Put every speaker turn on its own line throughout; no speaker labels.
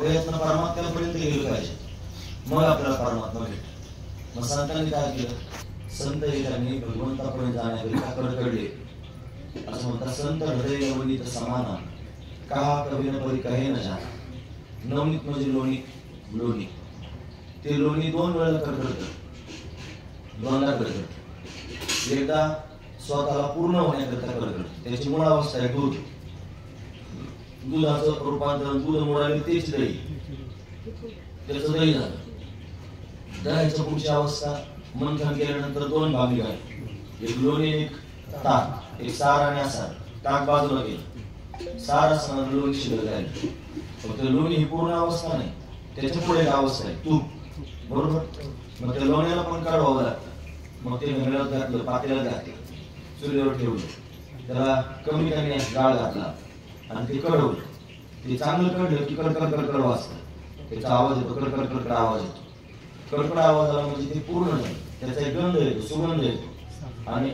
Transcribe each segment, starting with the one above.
प्रयत्न परमात्म्यापर्यंत गेले पाहिजे, मग आपल्याला परमात्मा भेटेल. मग संतांनी काय केलं? संत त्यांनी भगवंतापर्यंत जाण्याकरिता कडकडले. असं म्हणतात, संत हृदय नवनीत समाना कहा कवी न परी कहे न जाना. नवनीत म्हणजे लोणी, लोणी. ते लोणी 2 वेळेला कडकडतं, 2दा कडकडतं. एकदा स्वतःला पूर्ण होण्याकरिता कडकडतं. त्याची मूळ अवस्था आहे दूध. दुधाचं रूपांतरण, दूध मुळाले तेच दही, त्याचं दही झालं. दह्याची पुढची अवस्था मंथन केल्यानंतर 2 भाग निघाले, एक लोणी एक ताक, एक सार आणि असार. ताक बाजूला गेलं, सार असताना लोणी शिल्लक राहिलं. फक्त लोणी ही पूर्ण अवस्था नाही, त्याच्या पुढे एक अवस्था आहे तूप, बरोबर. मग त्या लोण्याला पण काढवावं लागतं. मग ते घंगरात घातलं, पातेल्यात घातलं, चुलीवर ठेवलं, त्याला कमी कमी गाळ घातला आणि ते कडवलं. ते चांगलं कडलं की कडकड कडकड वाजतं, त्याचा आवाज येतो, कडकड कडकड आवाज येतो. कडकड आवाज आला म्हणजे ते पूर्ण झालं, त्याचा एक गंध येतो, सुगंध येतो. आणि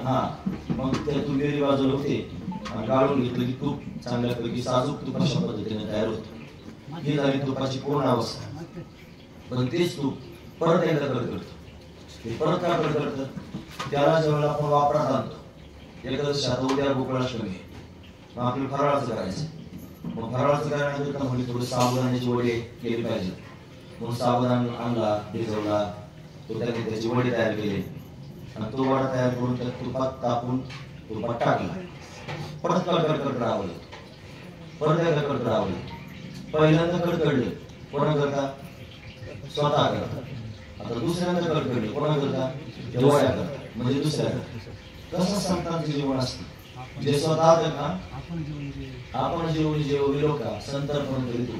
मग त्या तुपेरी बाजूला होते आणि गाळून घेतलं की तूप चांगल्यापैकी साजूक तूप अशा पद्धतीने तयार होतं. ही झाली तुपाची पूर्ण अवस्था. पण तेच तूप परत एकदा कडकडतं. ते परत काय कडकडतं? त्याला जेव्हा आपण वापरात आणतो, एखादं आता उद्या गोकुळाष्टमी, मग आपल्याला फराळाचं करायचं. मग फराळाचं करण्याकरिता म्हणजे थोडे साबुदाण्याची वडे केली पाहिजे. मग साबुदाणा आणला, भिजवला, तो त्याने त्याची वडे तयार केले आणि तो वडा तयार करून त्या तुपात टाकून तुपात टाकला. परत कडकड कडकड आवडलं, परत एकदा कडकड आवडलं. पहिल्यांदा कडकडलं, कोणा करता? स्वतः करता. आता दुसऱ्यांदा कडकडले, कोणा करता? वड्या करता, म्हणजे दुसऱ्या करता. कसं संतांचं जीवन असतं, जे स्वतः करता आपण जेवढी जेवलो का संतांपर्यंत येतो.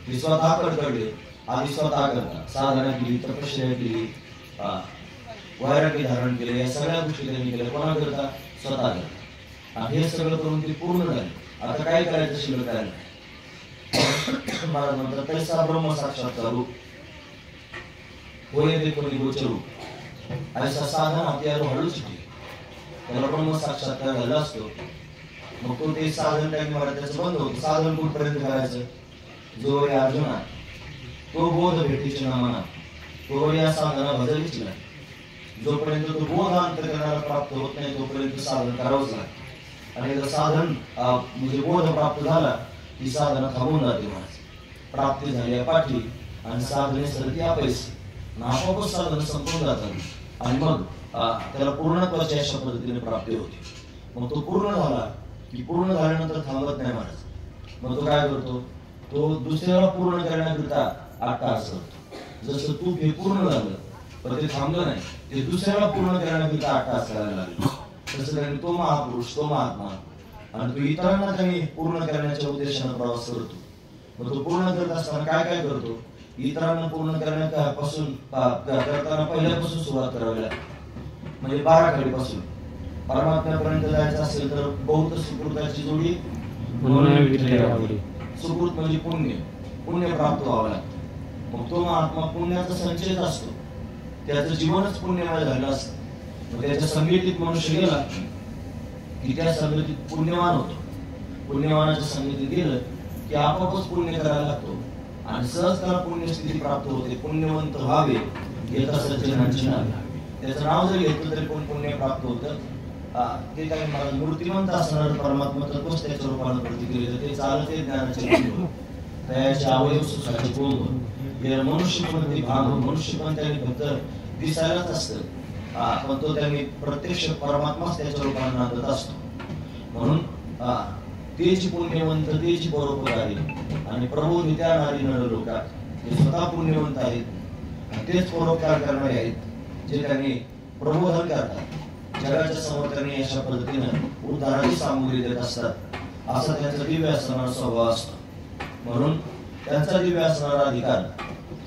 ते स्वतः कडकडले, आधी स्वतः करता, साधना केली, तपश्चर्या केली, वैराग्य धारण केले, या सगळ्या गोष्टी त्यांनी केल्या. कोणा करता? स्वतः करता. आणि हे सगळं करून ते पूर्ण झाले. आता काय करायचं शिल्लक राहिलं? महाराज म्हणतात, तैसा ब्रह्म साक्षात्कार होय ते कोणी गोचरू ऐसा साधन आपल्याला हळूच होते. त्याला ब्रह्म साक्षात्कार झाला असतो. मग तो ते साधन टाइम त्याचं बंद होतं. साधन कुठपर्यंत करायचं? जो अर्जुना तो बोध भेटीची ना म्हणा, तो या साधना भजवीच नाही. जोपर्यंत तो बोध अंतःकरणाला प्राप्त होत नाही तोपर्यंत साधन करावंच लागतं. आणि जर साधन म्हणजे बोध प्राप्त झाला की साधना थांबून जाते. महाराज प्राप्ती झाली पाठी आणि साधने सरती अपयशी, आपोआपच साधन संपून जातात आणि मग त्याला पूर्णत्वाची अशा पद्धतीने प्राप्ती होते. मग तो पूर्ण झाला की पूर्ण झाल्यानंतर थांबत नाही महाराज. मग तो काय करतो? तो दुसऱ्याला पूर्ण करण्याकरिता अट्टहास करतो. जसं तूप हे पूर्ण झालं पण ते थांबलं नाही, ते दुसऱ्याला पूर्ण करण्याकरिता अट्टहास करायला लागला. तसं त्यांनी तो महापुरुष, तो महात्मा आणि तो इतरांना त्यांनी पूर्ण करण्याच्या उद्देशाने प्रवास करतो. मग तो पूर्ण करत असताना काय काय करतो? इतरांना पूर्ण करण्यापासून करताना पहिल्यापासून सुरुवात करावी लागते. म्हणजे 12 कडीपासून परमात्म्यापर्यंत जायचं असेल तर बहुत सुकृताची जोडी, सुकृत म्हणजे पुण्य, पुण्य प्राप्त व्हावं लागतं. मग तो महात्मा पुण्याचा संचयच असतो, त्याचं जीवनच पुण्यमय झालं असतं. मग त्याच्या संगतीत मनुष्य गेला की त्या संगतीत पुण्यवान होतो. पुण्यवानाच्या संगतीत गेलं की आपोआपच पुण्य करायला लागतो आणि सहज त्याला पुण्यस्थिती प्राप्त होते. पुण्यवंत व्हावे येता सज्जनांची नावे. त्याचं नाव जरी घेतलं तरी पण पुण्य प्राप्त होतं. ते काय मला मूर्तिमंत असणार परमात्मा तत्वच त्याच्या रूपानं प्रती केले ते चालते ज्ञानाचे त्याचे अवयव सुखाचे कोण मनुष्य पण ते भाग मनुष्य पण त्यांनी फक्त दिसायलाच असतं, पण तो त्यांनी प्रत्यक्ष परमात्माच त्याच्या रूपानं नांदत असतो. म्हणून तेच पुण्यवंत तेच परोपकारी आणि प्रभू त्या नारी नर लोकात ते स्वतः पुण्यवंत आहेत आणि तेच परोपकार करणारे आहेत, जे त्यांनी प्रबोधन करतात. जगाच्या समोर त्यांनी अशा पद्धतीनं उद्धाराची सामुग्री देत असतात. असा त्यांचा दिव्य असणारा स्वभाव असतो. म्हणून त्यांचा दिव्य असणारा अधिकार,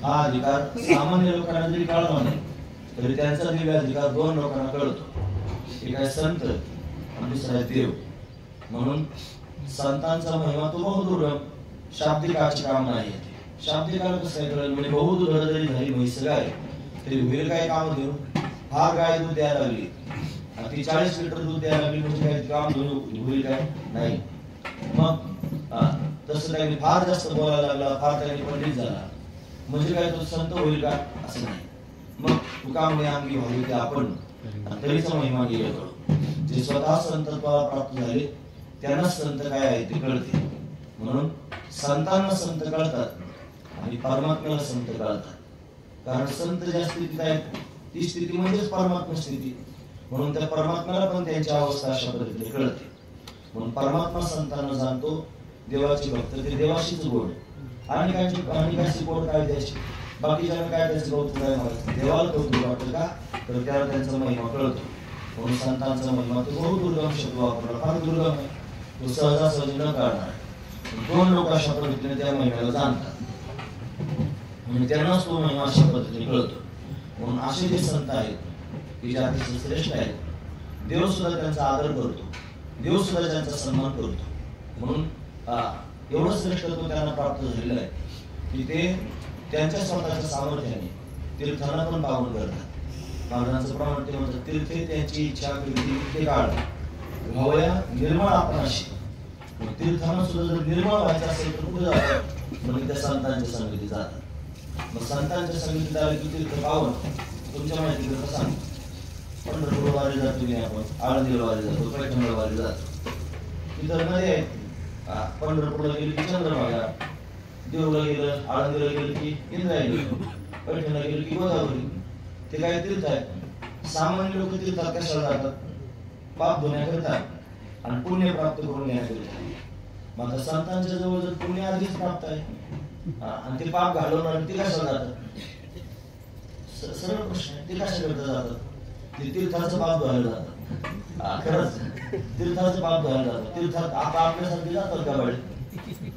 हा अधिकार सामान्य लोकांना जरी कळला नाही तरी त्यांचा दिव्य अधिकार 2 लोकांना कळतो. एक आहे संत आणि दुसरा आहे देव. म्हणून संतांचा महिमा तो बहुदुर्लभ, शाब्दिकाची काम नाही. शाब्दिकाला कसं काय कळेल? म्हणजे बहुदुर्लभ जरी झाली म्हैस गाय तरी होईल काय काम देऊ? हा गाय दूध द्यायला लागली आणि ती 40 लिटर दूध द्यायला लागली म्हणजे काय काम होईल काय? नाही. मग तसं त्यांनी फार जास्त बोलायला लागला, फार त्यांनी पंडित झाला म्हणजे काय तो संत होईल का असं नाही. मग तुकामुळे आम्ही व्हावी ते आपण तरीचा महिमा गेलो. जे स्वतः संतत्वाला प्राप्त झाले त्यांना संत काय आहे ते कळते. म्हणून संतांना संत कळतात आणि परमात्म्याला संत कळतात. कारण संत ज्या स्थितीत आहेत ती स्थिती म्हणजेच परमात्मा स्थिती. म्हणून त्या परमात्म्याला पण त्यांची अवस्था अशा पद्धतीने कळते. म्हणून परमात्मा संतांना जाणतो, देवाचे भक्त ते देवाशीच गोड. आणि काहीची गोड काय द्यायची, बाकीच्या काय त्याचं कौतुक काय माहिती, देवाला कौतुक वाटतं का तर त्याला त्यांचा महिमा कळतो. म्हणून संतांचा महिमा तो बहु दुर्गम शब्द वापरला, फार दुर्गम आहे, तो सहजासहजी न कळणार. दोन लोक अशा पद्धतीने त्या महिन्याला जाणतात म्हणजे त्यांनाच तो महिमा अशा पद्धतीने कळतो. म्हणून असे जे संत आहेत की जे अतिशय श्रेष्ठ आहेत, देव सुद्धा त्यांचा आदर करतो, देव सुद्धा त्यांचा सन्मान करतो. म्हणून एवढं श्रेष्ठत्व त्यांना प्राप्त झालेलं आहे की ते त्यांच्या स्वतःच्या सामर्थ्याने तीर्थांना पण पावन करतात. महाराजांचं प्रमाण ते म्हणतात, तीर्थे त्यांची इच्छा कृती ते काळ व्हावया निर्मळ आपणाशी. तीर्थांना सुद्धा जर निर्मळ व्हायचं असेल तर कुठे जातात, म्हणजे त्या संतांच्या संगतीत जातात. मग संतांच्या संगतीत आले की तीर्थ पावन तुमच्या माहिती करता सांग. पंढरपूर वारी जातो की आपण, आळंदीला वारी जातो, पैठणला वारी जातो, तिथं नदी आहे. पंढरपूरला गेली की चंद्रभागा, देवला गेलं, आळंदीला गेलं की इंद्रायणी, पैठणला गेलं की गोदावरी. ते काय तीर्थ आहे. सामान्य लोक तीर्थात कशाला जातात, पाप धुण्याकरिता आणि पुण्य प्राप्त करून घेण्याकरिता. मग आता संतांच्या जवळ जर पुण्य आधीच प्राप्त आहे आणि ते पाप घालवणार ते कशाला जातात, सरळ प्रश्न आहे, ते कशाकरिता जातात. ते तीर्थाचं पाप धुवायला जातात. खरंच तीर्थाचं पाप धुवायला जातात. तीर्थात आता आपल्यासाठी जातात का बाळे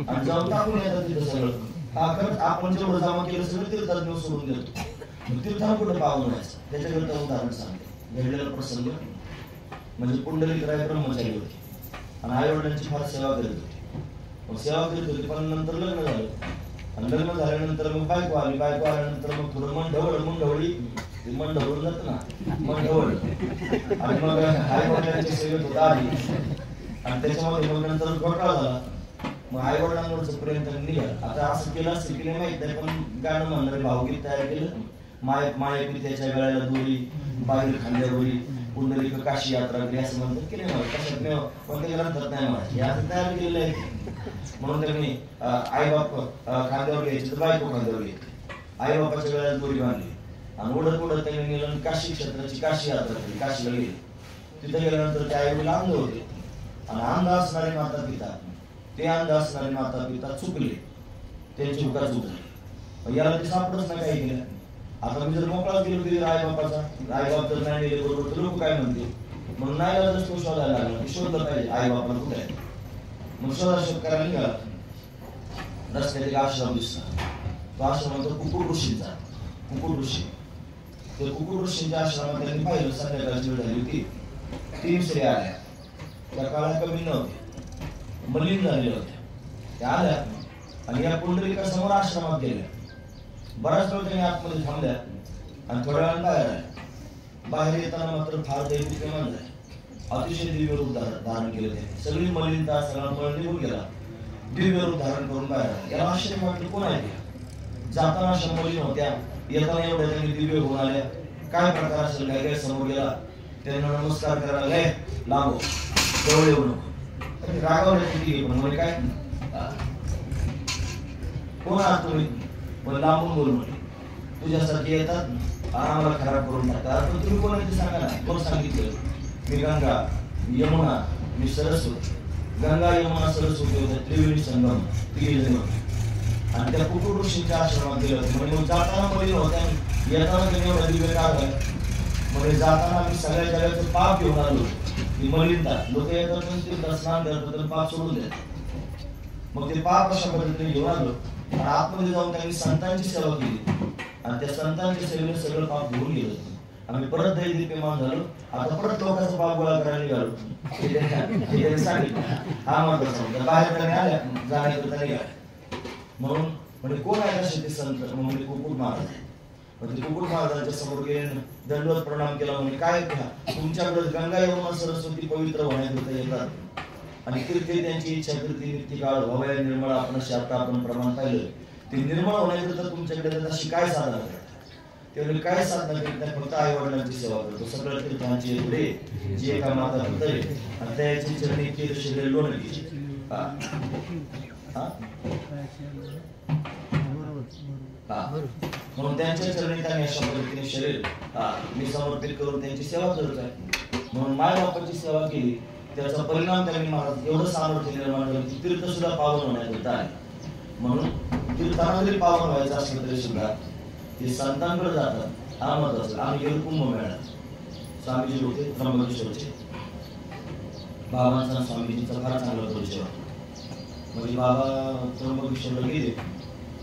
आणि जाऊन टाकून येतात तिथं सगळं. खरंच आपण जेवढं जमा केलं सगळं तीर्थात नेऊन सोडून देतो. तीर्थाला कुठं पाहून व्हायचं त्याच्याकरिता उदाहरण सांगते. घडलेला प्रसंग म्हणजे पुंडलिकराय ब्रह्मचारी होते आणि आई वडिलांची फार सेवा करीत होती. मग सेवा करीत होती पण नंतर लग्न झालं आणि लग्न झाल्यानंतर मग बायको आली. बायको आल्यानंतर मग थोडं मन ढवळी मन ढवळून जात ना, मन ढवळ आणि मग आई वडिलांची सेवेत होता आली आणि त्याच्यामध्ये मग नंतर घोटाळा झाला. मग आई वडिलांवरच प्रेम त्यांनी निघालं. आता असं केलं असेल की नाही माहित नाही, पण गाणं म्हणणारे भावगीत तयार केलं. माय पित्याच्या वेळेला दोरी बाहेर खांद्यावरी पुंडलिक काशी यात्रा केली असं म्हणतात की नाही, कशात नाही कोणत्या ग्रंथात नाही माहिती, असं तयार केलेलं आहे. म्हणून त्यांनी आई बाप खांद्यावर घ्यायची तर बायको खांद्यावर घ्यायची. आई बापाच्या वेळेला दोरी बांधली आणि उडत त्यांनी नेलं काशी क्षेत्राची काशी यात्रा केली. काशीला गेली. तिथे गेल्यानंतर त्या आई अंध होते आणि अंध असणारे माता पिता ते अंध असणारे माता पिता चुकले, त्यांची चुका चुकली. याला ते सापडच नाही काय केलं. आता मी जर मोकळा गेलो की आई बाप जर नाही गेले बरोबर तर लोक काय म्हणते, म्हणून नाही गेला तर तो शोधायला लागला की शोधलं पाहिजे आई बापाला कुठे आहे. मग शोध करायला निघाला. रस्त्यात एक आश्रम दिसला. तो आश्रम म्हणतो कुकुट ऋषींचा. कुकुट ऋषी ते कुकुट ऋषींच्या आश्रमात त्यांनी पाहिलं. संध्याकाळची वेळ झाली होती. 3 स्त्रिया आल्या. त्या काळात कमी नव्हत्या, मलिन झालेल्या होत्या. त्या आल्या आणि या पुंडलिकासमोर आश्रमात गेल्या. बराच वेळ त्यांनी आतमध्ये थांबल्या आणि थोड्या वेळाने बाहेर आल्या. बाहेर येताना मात्र फार दैविकमान झाले. अतिशय दिव्य रूप धारण केलं. त्यांनी सगळी मलिनता सगळा मळ निघून गेला. दिव्य रूप धारण करून बाहेर आले. याला आश्चर्य वाटलं, कोण आहे ते? जाताना अशा मलिन होत्या, येताना एवढ्या त्यांनी दिव्य होऊन आल्या. काय प्रकार असेल, काय समोर गेला. त्यांना नमस्कार करायला लागले. लांबो, जवळ येऊ नको. रागावले किती म्हणजे काय, कोण आहात तुम्ही? लांबून बोल म्हणे. तुझ्यासारखे येतात आम्हाला खराब करून टाकतात, पण तुम्ही कोण आहे ते सांगा ना. कोण सांगितलं? मी गंगा, यमुना, मी सरस्वती. गंगा यमुना सरस्वती होत्या त्रिवेणी संगम, त्रिवेणी. आणि त्या कुकुट ऋषींच्या आश्रमात गेले होते. म्हणजे जाताना मलिन होत्या, येताना त्यांनी एवढा दिव्य का झाला. म्हणजे जाताना आम्ही सगळ्या जगाचं पाप घेऊन आलो. ही मलिनता लोक येतात पण ते स्नान करतात तर पाप सोडून देतात. मग ते पाप अशा पद्धतीने घेऊन आलो आणि आतमध्ये जाऊन त्यांनी संतांची सेवा केली आणि त्या संतांच्या सेवेने सगळं पाप घेऊन गेलं. आम्ही परत दैदिप्यमान झालो. आता परत लोकांचा पाप गोळा करायला निघालो. त्यांनी सांगितलं हा महत्वाचा. बाहेर त्यांनी आल्या जाण्याकरिता निघाल्या. म्हणून म्हणजे कोण आहे असे ते संत? म्हणजे कुकुट महाराज. म्हणजे कुकुट महाराजांच्या समोर गेले, दंडवत प्रणाम केला. म्हणजे काय तुमच्याकडे गंगा यमुना सरस्वती पवित्र होण्याकरिता येतात आणि तीर्थे त्यांची इच्छा करते नित्य काळ व्हावया निर्मळ. आपण शास्त्र आपण प्रमाण पाहिलं ते निर्मळ होण्याकरिता तुमच्याकडे अशी काय साधना करतात? त्यावेळी काय साधना करीत नाही, फक्त आई वडिलांची सेवा करतो. सगळं तीर्थांची पुढे जे एका माता पुत्र आणि त्याची चरणी केलं शरीर लोणली. म्हणून त्यांच्या चरणी त्यांनी अशा पद्धतीने शरीर मी समर्पित करून त्यांची सेवा करत आहे. म्हणून माय बापाची सेवा केली त्याचा परिणाम त्यांनी मला एवढं सामर्थ्य निर्माण केलं की तीर्थ सुद्धा पावन होण्याकरिता आहे. म्हणून तीर्थांना जरी पावन व्हायचं असलं तरी सुद्धा ते संतांकडे जातात. हा महत्वाचं. आम्ही गेलो कुंभमेळ्यात, स्वामीजी होते त्र्यंबकेश्वरचे. बाबांचा स्वामीजींचा फार चांगला परिचय होता. म्हणजे बाबा त्र्यंबकेश्वरला गेले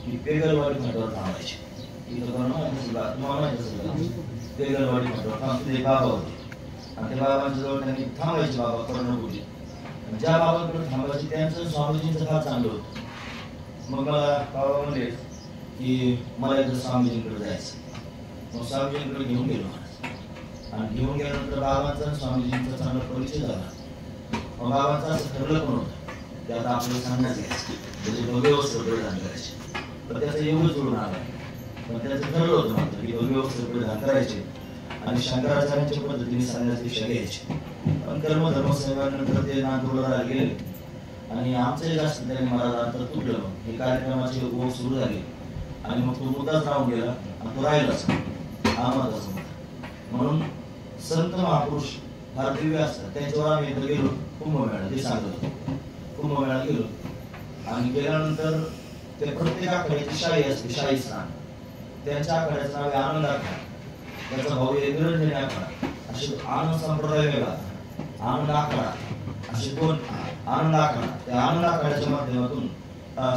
की पेगलवाडी घाटावर थांबायचे. इथं पेगलवाडी घाटावर थांबते बाबा होते आणि त्या बाबांच्या जवळ त्यांनी थांबायचे. बाबा कर्णकुटी ज्या बाबांकडे थांबायचे त्यांचं स्वामीजींचं फार चांगलं होतं. मग मला बाबा म्हणले की मला एकदा स्वामीजींकडे जायचं. मग स्वामीजींकडे घेऊन गेलो आणि घेऊन गेल्यानंतर बाबांचा स्वामीजींचा चांगला परिचय झाला. मग बाबांचं असं ठरलं पण होतं की आता आपल्याला सांगण्यात यायचं म्हणजे भव्य वस्त्र परिधान करायचे. तर त्याचं एवढं जोडून आलं पण त्याचं ठरलं होतं मात्र की भव्य वस्त्र परिधान करायचे आणि शंकराचार्यांच्या पद्धतीने सांगण्याची दीक्षा घ्यायची. पण कर्मधर्मसेवानंतर ते नागपूरला गेले आणि आमचंही जास्त त्याने मला अंतर तुटलं. हे कार्यक्रमाचे ओघ सुरू झाले आणि मग तो मुद्दाच राहून गेला आणि तो राहिलाच. हा महत्वाचा मुद्दा. म्हणून संत महापुरुष फार दिव्य असतात. त्यांच्यावर आम्ही इथं गेलो कुंभमेळा, ते सांगत कुंभमेळा गेलो आणि गेल्यानंतर ते प्रत्येक आखाड्याची शाही असते, शाही स्नान. त्यांच्या आखाड्याचं नाव आहे आनंद आखाडा. त्याचा भाऊ आहे निरंजनी आखाडा. असे आनंद संप्रदाय वेगळा, आनंद आखाडा असे दोन आनंद आखाडा. त्या आनंद आखाड्याच्या माध्यमातून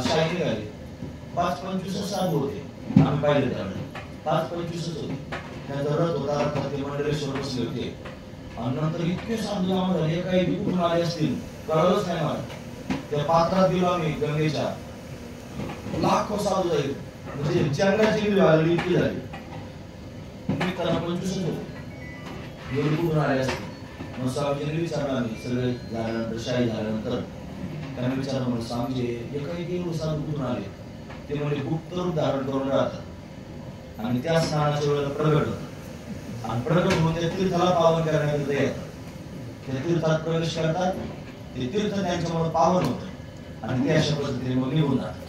शाही निघाली. 5-25 साधू होते. आम्ही पाहिले त्यावेळेला 5-25 होते. त्यांचा रथ होता. रथात ते मंडलेश्वर बसले होते आणि नंतर इतके साधू जमा झाले. काही कुठून आले असतील कळलंच नाही मला. त्या पात्रात गेलो आम्ही गंगेच्या. लाखो साधू जाईल म्हणजे जंगलाची वाढली इतकी झाली. त्यांना 25 होते. एवढी कुठून आले असतील. मग स्वामीजींनी विचारलं. आम्ही सगळे झाल्यानंतर शाही झाल्यानंतर त्यांना विचारलं म्हणून स्वामीजी हे काही एवढे साधू कुठून आले? ते म्हणजे गुप्त रूप धारण करून राहतात आणि त्या स्नानाच्या वेळेला प्रगट होतात आणि प्रगट होऊन त्या तीर्थाला पावन करण्याकरिता येतात. त्या तीर्थात प्रवेश करतात. ते तीर्थ त्यांच्यामुळे पावन होतं आणि ते अशा पद्धतीने मग निघून जातात.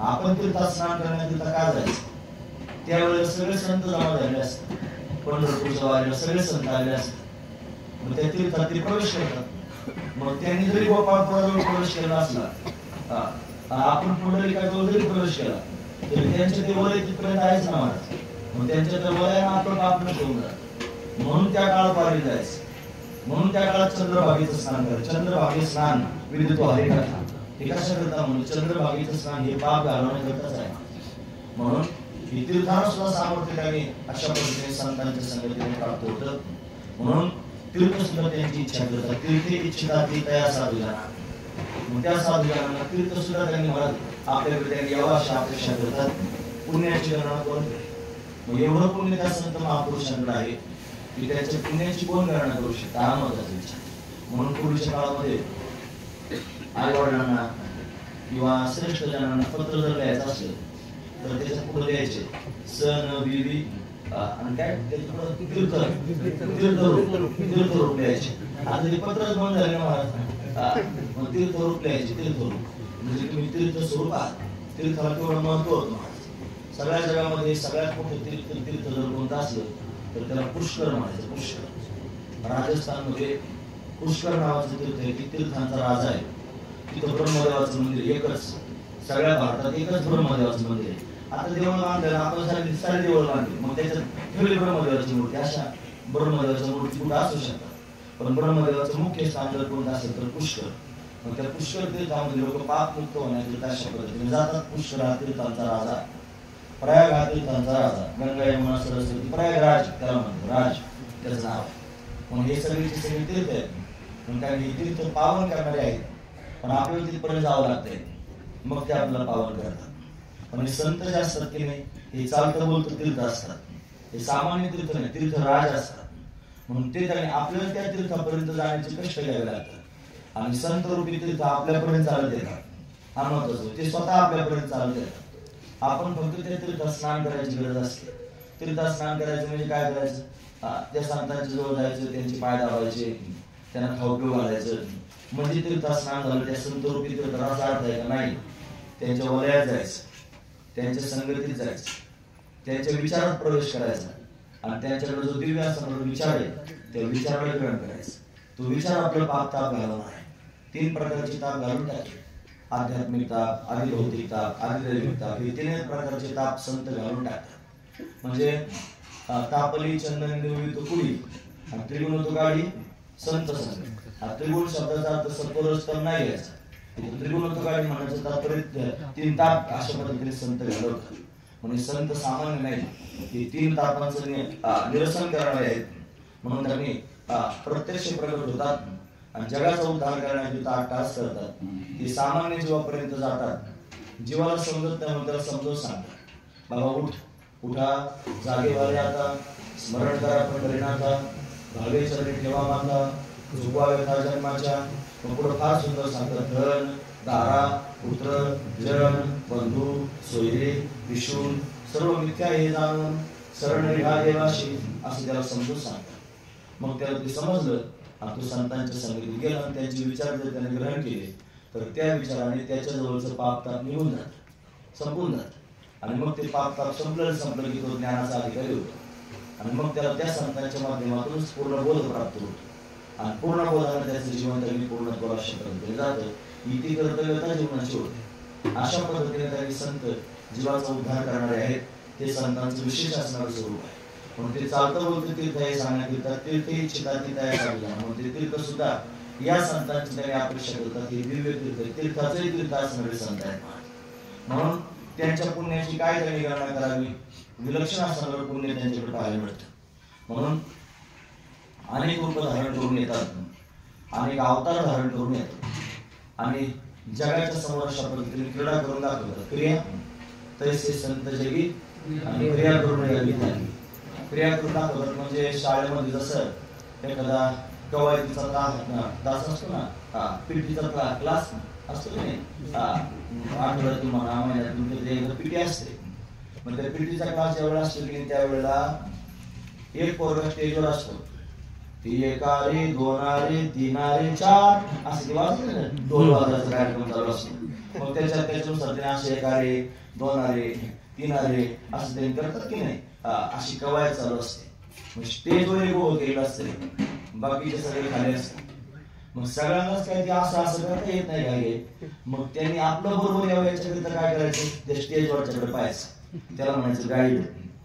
आपण तीर्थात स्नान करण्याकरिता का जायचं? त्यावेळेला सगळे संत जमा झाले असतात. पंढरपूरच्या वारीला सगळे संत आले असतात. मग त्या तीर्थात ते प्रवेश करतात. मग त्यांनी जरी गोपाळपुराजवळ प्रवेश केला असला, आपण पुंडलिकाजवळ जरी प्रवेश केला तरी त्यांच्या ते वलय तिथपर्यंत आहेच ना महाराज. मग त्यांच्या त्या वलयानं आपलं पाप न ठेवून जात. म्हणून त्या काळात वारीला जायचं. म्हणून त्या काळात चंद्रभागेचं स्नान करायचं. चंद्रभागे स्नान विदितो हरिकथा. हे कशा करता म्हणून चंद्रभागेचं स्नान हे पाप घालवण्याकरताच आहे. म्हणून तीर्थांना सुद्धा सामर्थ्य त्याने अशा पद्धतीने संतांच्या संगतीने प्राप्त होतं. म्हणून तीर्थ सुद्धा त्यांची इच्छा करतात. तीर्थे इच्छिता ती तया साधूजना. मग त्या साधूजनांना तीर्थ सुद्धा त्यांनी म्हणत आपल्याकडे त्यांनी यावं अशा अपेक्षा करतात. पुण्याची गणना करून मग एवढं पुण्य त्या संत महापुरुषांकडे आहे की त्याच्या पुण्याची कोण गणना करू शकता? हा महत्वाचा विचार. म्हणून पूर्वीच्या काळामध्ये आई वडिलांना किंवा श्रेष्ठ जनांना पत्र जर लिहायचं असेल तर त्याच्या पुढे द्यायचे सन बीबी आणि काय तीर्थरूप लिहायचे. आता ते पत्रच बंद झाले महाराज. मग तीर्थरूप लिहायचे. तीर्थरूप म्हणजे तुम्ही तीर्थ स्वरूप आहात. तीर्थाला केवढं महत्व होतं महाराज. सगळ्या जगामध्ये सगळ्यात मोठं तीर्थ जर कोणतं असलं तर त्याला पुष्कर म्हणायचं. पुष्कर राजस्थानमध्ये पुष्कर नावाचं तीर्थ आहे. ती तीर्थांचा राजा आहे. तिथं ब्रह्मदेवाचं मंदिर एकच. सगळ्या भारतात एकच ब्रह्मदेवाचं मंदिर आहे. आता देवळ बांधलेलं आपण सारे देवळ बांधले मग त्याच्यात ठेवली ब्रह्मदेवाची मूर्ती. अशा ब्रह्मदेवाच्या मूर्ती कुठं असू शकतात. पण ब्रह्मदेवाचं मुख्य स्थान जर कोणतं असेल तर पुष्कर. मग त्या पुष्कर तीर्थामध्ये लोक पाप मुक्त होण्याकरिता अशा पद्धतीने जातात. पुष्कर हा तीर्थांचा राजा. प्रयाग हा तीर्थांचा राजा. गंगा यमुना सरस्वती प्रयागराज त्याला म्हणतो. राज त्याचं नाव. मग हे सगळीचे सगळे तीर्थ आहेत. मग काय हे तीर्थ पावन करणारे आहेत पण आपल्याला तिथपर्यंत जावं लागतंय. मग ते आपल्याला पावन करतात. पण संत जे असतात की नाही हे चालतं बोलतं तीर्थ असतात. हे सामान्य तीर्थ नाही, तीर्थराज असतात. म्हणून ते त्याने आपल्याला त्या तीर्थापर्यंत जाण्याचे कष्ट घ्यावे लागतात. आणि संत रूपी तीर्थ आपल्यापर्यंत चालत येतात, हा महत्वाचं. ते स्वतः आपल्यापर्यंत चालत येतात. आपण फक्त त्या तीर्थात स्नान करायची गरज असते. तीर्थात स्नान करायचं म्हणजे काय करायचं? त्या संतांच्या जवळ जायचं, त्यांचे पाय दाबायचे, त्यांना खाऊ पिऊ घालायचं, म्हणजे तीर्थात स्नान झालं. त्या संत रूपी तीर्थाचा अर्थ आहे का? नाही. त्यांच्या वलयात जायचं, त्यांच्या संगतीत जायचं, त्यांच्या विचारात प्रवेश करायचा आणि त्यांच्याकडे जो दिव्य असणारा विचार आहे त्या विचाराला ग्रहण करायचं. तो विचार आपलं पाप ताप घालवणार आहे. 3 प्रकारचे ताप घालून टाकले. आध्यात्मिक ताप, आदिभौतिक ताप, आदिदैविक ताप, हे 3 प्रकारचे ताप संत घालून टाकतात. म्हणजे तापली चंदन निवळी तो कुडी आणि त्रिगुण तो गाडी संत संग. त्रिगुण शब्दाचा अर्थ सत्वरस्तम नाही घ्यायचा. त्रिगुण तो गाडी म्हणायचं तात्पर्य 3 ताप अशा पद्धतीने संत घालवतात. म्हणजे संत सामान्य नाही, हे 3 तापांचं निरसन करणारे आहेत. म्हणून त्यांनी प्रत्यक्ष प्रकट होतात आणि जगाचा उद्धार करण्याची ताकद करतात. ते सामान्य जीवापर्यंत जातात. जीवाला समजत नाही म्हणून त्याला समजून सांगतात, बाबा उठ, उठा, जागे व्हावे आता, स्मरण करा पंढरीनाथा, भावे चरणी ठेवा माता, झुकवावे था जन्माच्या. मग पुढे फार सुंदर सांगतात, धन, दारा, पुत्र, जन, बंधू, सोयरे, विशून सर्व मिथ्या हे जाणून शरण निघा देवाशी, असं त्याला समजून सांगतात. मग त्याला ते समजलं आणि तो संतांच्या संगतीत गेला आणि त्यांचे विचार जर त्याने ग्रहण केले तर त्या विचाराने त्याच्या जवळचं पाप ताप निघून जात, संपून जात. आणि मग ते पाप ताप संपलं की तो ज्ञानाचा अधिकारी होतो. आणि मग त्याला त्या संतांच्या माध्यमातून पूर्ण बोध प्राप्त होतो आणि पूर्ण बोधाने त्याचं जीवन त्यांनी पूर्णत्वाला शिकवलं जातं. इथे कर्तव्यता जीवनाची होते. अशा पद्धतीने त्यांनी संत जीवाचा उद्धार करणारे आहेत. ते संतांचं विशेष असणारं स्वरूप आहे. म्हणून ते चालतं बोलतं तीर्थ हे सांगण्यात येतात. तीर्थ ही चितातीत आहे सांगितलं. म्हणून ते तीर्थ सुद्धा या संतांची त्यांनी अपेक्षा करतात. हे दिव्य तीर्थ, तीर्थाचे तीर्थ असणारे संत आहेत. म्हणून त्यांच्या पुण्याची काय त्यांनी गणना करावी? विलक्षण असणारं पुण्य त्यांच्याकडे पाहायला मिळतं. म्हणून अनेक रूप धारण करून येतात, अनेक अवतार धारण करून येतात आणि जगाच्या समोर अशा पद्धतीने क्रीडा करून दाखवतात. क्रिया तैसे संत जगी आणि क्रिया करून यावी नाही. क्रिया करून दाखवतात म्हणजे शाळेमध्ये जसं एखादा कवायतीचा तास असतो ना, पीटीचा क्लास असतो की नाही, आठवड्यातून म्हणा महिन्यातून एकदा पीटी असते. मग त्या पीटीचा क्लास ज्यावेळेला असतो की त्यावेळेला एक पोरगा स्टेजवर असतो. ती एकारे, दोनारे, तीनारे, 4 असे ते वाजले, 2 वाजण्याचा कार्यक्रम चालू असतो. मग त्याच्यानुसार ते असे एकारे, दोनारे, तीनारे असं ते करतात की नाही, अशी कवायत चालू असते. मग स्टेजवर एक उभं केलेलं असते, बाकीचे सगळे खाली असतात. मग सगळ्यांनाच काय ते असं करता येत नाही काय. मग त्यांनी आपलं बरोबर यावं याच्याकरिता काय करायचं, त्या स्टेजवरच्याकडे पाहायचं. त्याला म्हणायचं गाईड.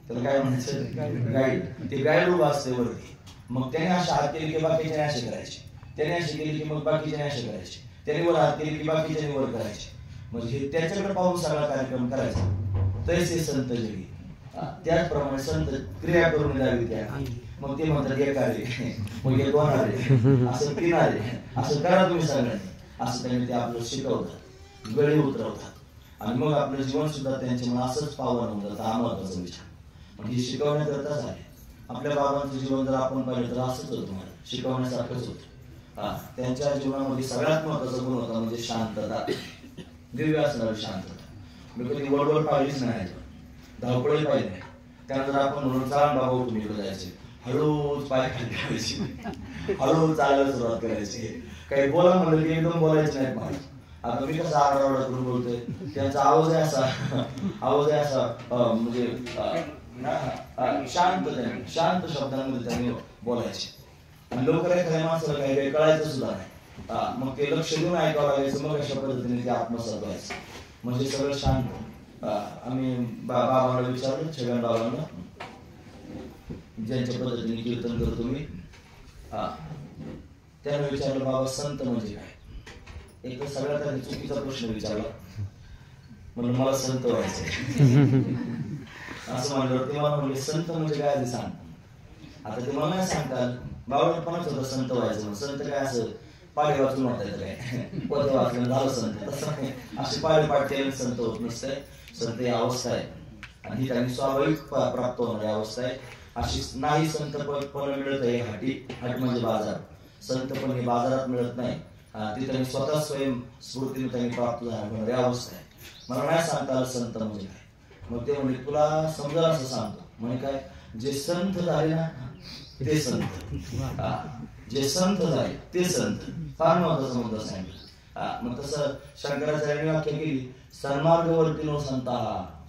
त्याला काय म्हणायचं? गाईड. ते गाईड उभं असते वरती. मग त्याने अशा हात केली की बाकीच्याने असे करायचे, त्याने अशी केली की मग बाकीच्याने असे करायचे, त्याने वर हात केली की बाकीच्याने वर करायचे. म्हणजे त्याच्याकडे पाहून सगळा कार्यक्रम करायचा. तैसे संत जगी. त्याचप्रमाणे संत क्रिया करून द्यावी त्या. मग ते म्हणतात एक आले, मग एक 2 आले, असं 3 आले, असं करा तुम्ही सगळ्यांनी. असं त्यांनी ते आपलं शिकवतात, गळे उतरवतात आणि मग आपलं जीवन सुद्धा त्यांच्यामुळे असंच पावन होऊन जातं. हा महत्वाचा विचार. म्हणजे शिकवण्याकरताच आहे. आपल्या बाबांचं जीवन जर आपण पाहिलं तर असंच होतं, शिकवण्यासारखंच होतं. त्यांच्या जीवनामध्ये सगळ्यात महत्वाचा गुण होता म्हणजे शांतता, दिव्य असणारी शांतता. मी कधी वडवड पाहिलीच नाही, धावपळही पाहिली नाही. त्यानंतर आपण म्हणून चाल बाबा तुम्ही इकडे जायचे, हळूच पाय खाली करायचे, हळू चालायला सुरुवात करायची. काही बोला म्हणलं की एकदम बोलायचं नाही. मला आता मी कसं आरडाओरडा करून बोलतोय, त्यांचा आवाज आहे असा म्हणजे शांत शब्दांमध्ये त्यांनी बोलायचे. आणि लवकर एखाद्या माणसाला काही कळायचं सुद्धा नाही. मग ते लक्ष देऊन ऐकावं लागायचं. मग अशा पद्धतीने ते आत्मसात व्हायचं. म्हणजे सगळं शांत. आम्ही बाबांना विचारलं, छगन बाबांना, ज्यांच्या पद्धतीने कीर्तन करतो मी, त्यांना विचारलं बाबा संत म्हणजे काय. एक तर सगळ्यात आधी चुकीचा प्रश्न विचारला. म्हणून मला संत व्हायचंय असं म्हणलं. ते मला म्हणले संत म्हणजे काय ते सांग. आता ते मला नाही सांगतात. बाबापणाच होतं संत व्हायचं. संत काय असं पाढे वाचून वाटायचं काय, पद वाचलं झालं संत, तसं नाही. असे पाढे पाठ केलं संत होत नसतंय. संत ही अवस्था आहे आणि ही त्यांनी स्वाभाविक प्राप्त होणारी अवस्था आहे. अशी नाही संत पण मिळत आहे. हाट म्हणजे बाजार. संत पण हे बाजारात मिळत नाही ती त्यांनी स्वतः स्वयंस्फूर्तीने त्यांनी प्राप्त होणारी अवस्था आहे. मला नाही सांगता आलं संत म्हणजे काय. मग ते म्हणजे तुला समजा असं सांगतो. म्हणजे काय, जे संत झाले ना ते संत, जे संत झाले ते संत. फार महत्वाचा मुद्दा सांगितलं. मग तसं शंकराचार्यांनी व्याख्या केली, सन्मार्गावरती नो संता.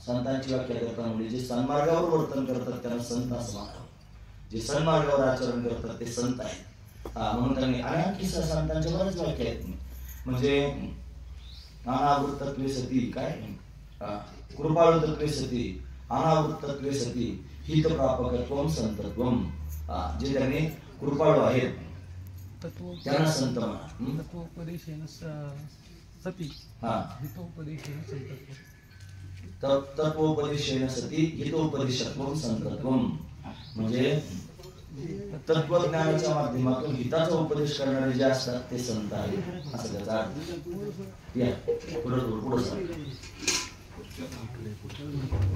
संतांची व्याख्या करताना म्हणजे जे सन्मार्गावर वर्तन करतात त्यांना संत असं म्हणावं. जे सन्मार्गावर आचरण करतात ते संत आहेत. म्हणून त्यांनी अनेक संतांच्या बऱ्याच व्याख्या आहेत. म्हणजे अनावृत्तत्वे सती, काय कृपाळुत्वे सती, अनावृत्तत्वे सती, हित प्रापकत्वम संतत्वम. जे त्यांनी कृपाळू आहेत त्यांना संत म्हणा.
तत्वोपदेशेन सती, हितोपदेशेन संतत्वम.
तत्वोपदेशेन सती हितोपदेशत्वम संतत्वम. म्हणजे तत्वज्ञानाच्या माध्यमातून हिताचा उपदेश करणारे जे असतात ते संत आहेत असं त्याचा अर्थ. या पुढे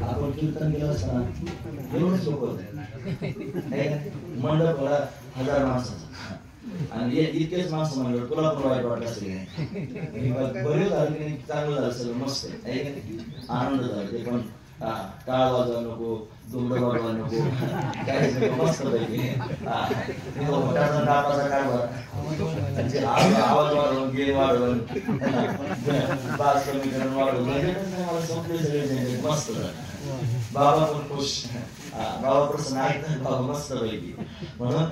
आपण कीर्तन केलं असताना एवढंच लोक मंडप बघा 1000 माणसाचा, आणि इतकेच माणसं म्हणलं तुला पण वाईट वाटलं असेल. बरे झालं की चांगलं झालं, सगळं मस्त आहे, आनंद झाला. ते पण टाळ वाजवा नको, दुमड वाजवा नको, काहीच नको, मस्त पैकी नापाचा कारभार, आवाज वाढवून, गेम वाढवून, बास कमीकरण वाढवून, मला संपले सगळे मस्त झालं. बाबा पण खुश, बाबा प्रसन्न आहेत, बाबा मस्त पैकी. म्हणून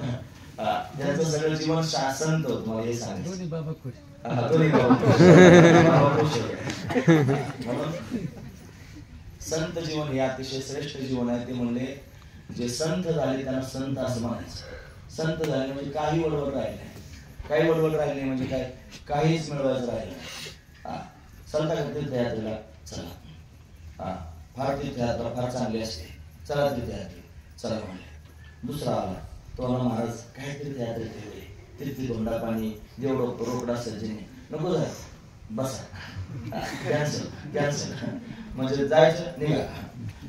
त्यांचं सगळं जीवन शासन होत. मला हे सांगायचं, दोन्ही बाबा खुश, बाबा खुश. म्हणून संत जीवन हे अतिशय श्रेष्ठ जीवन आहे. ते म्हणले जे संत झाले त्यांना संत असं म्हणायचं. संत झाले म्हणजे काही वडवड राहिले नाही. काही वडवड राहिले म्हणजे काय, काहीच मिळवायचं राहिलं नाही. संत तीर्थयात्रेला चला, फार तीर्थयात्रा फार चांगली असते, चला तीर्थयात्रे चला म्हणले. दुसरा आला तो आला, महाराज काय तीर्थयात्रे ठेवले, तीर्थी धोंडा पाणी, देव रोकडा सज्जने, नको जाय, बसा, कॅन्सल कॅन्सल. म्हणजे जायचं निघा,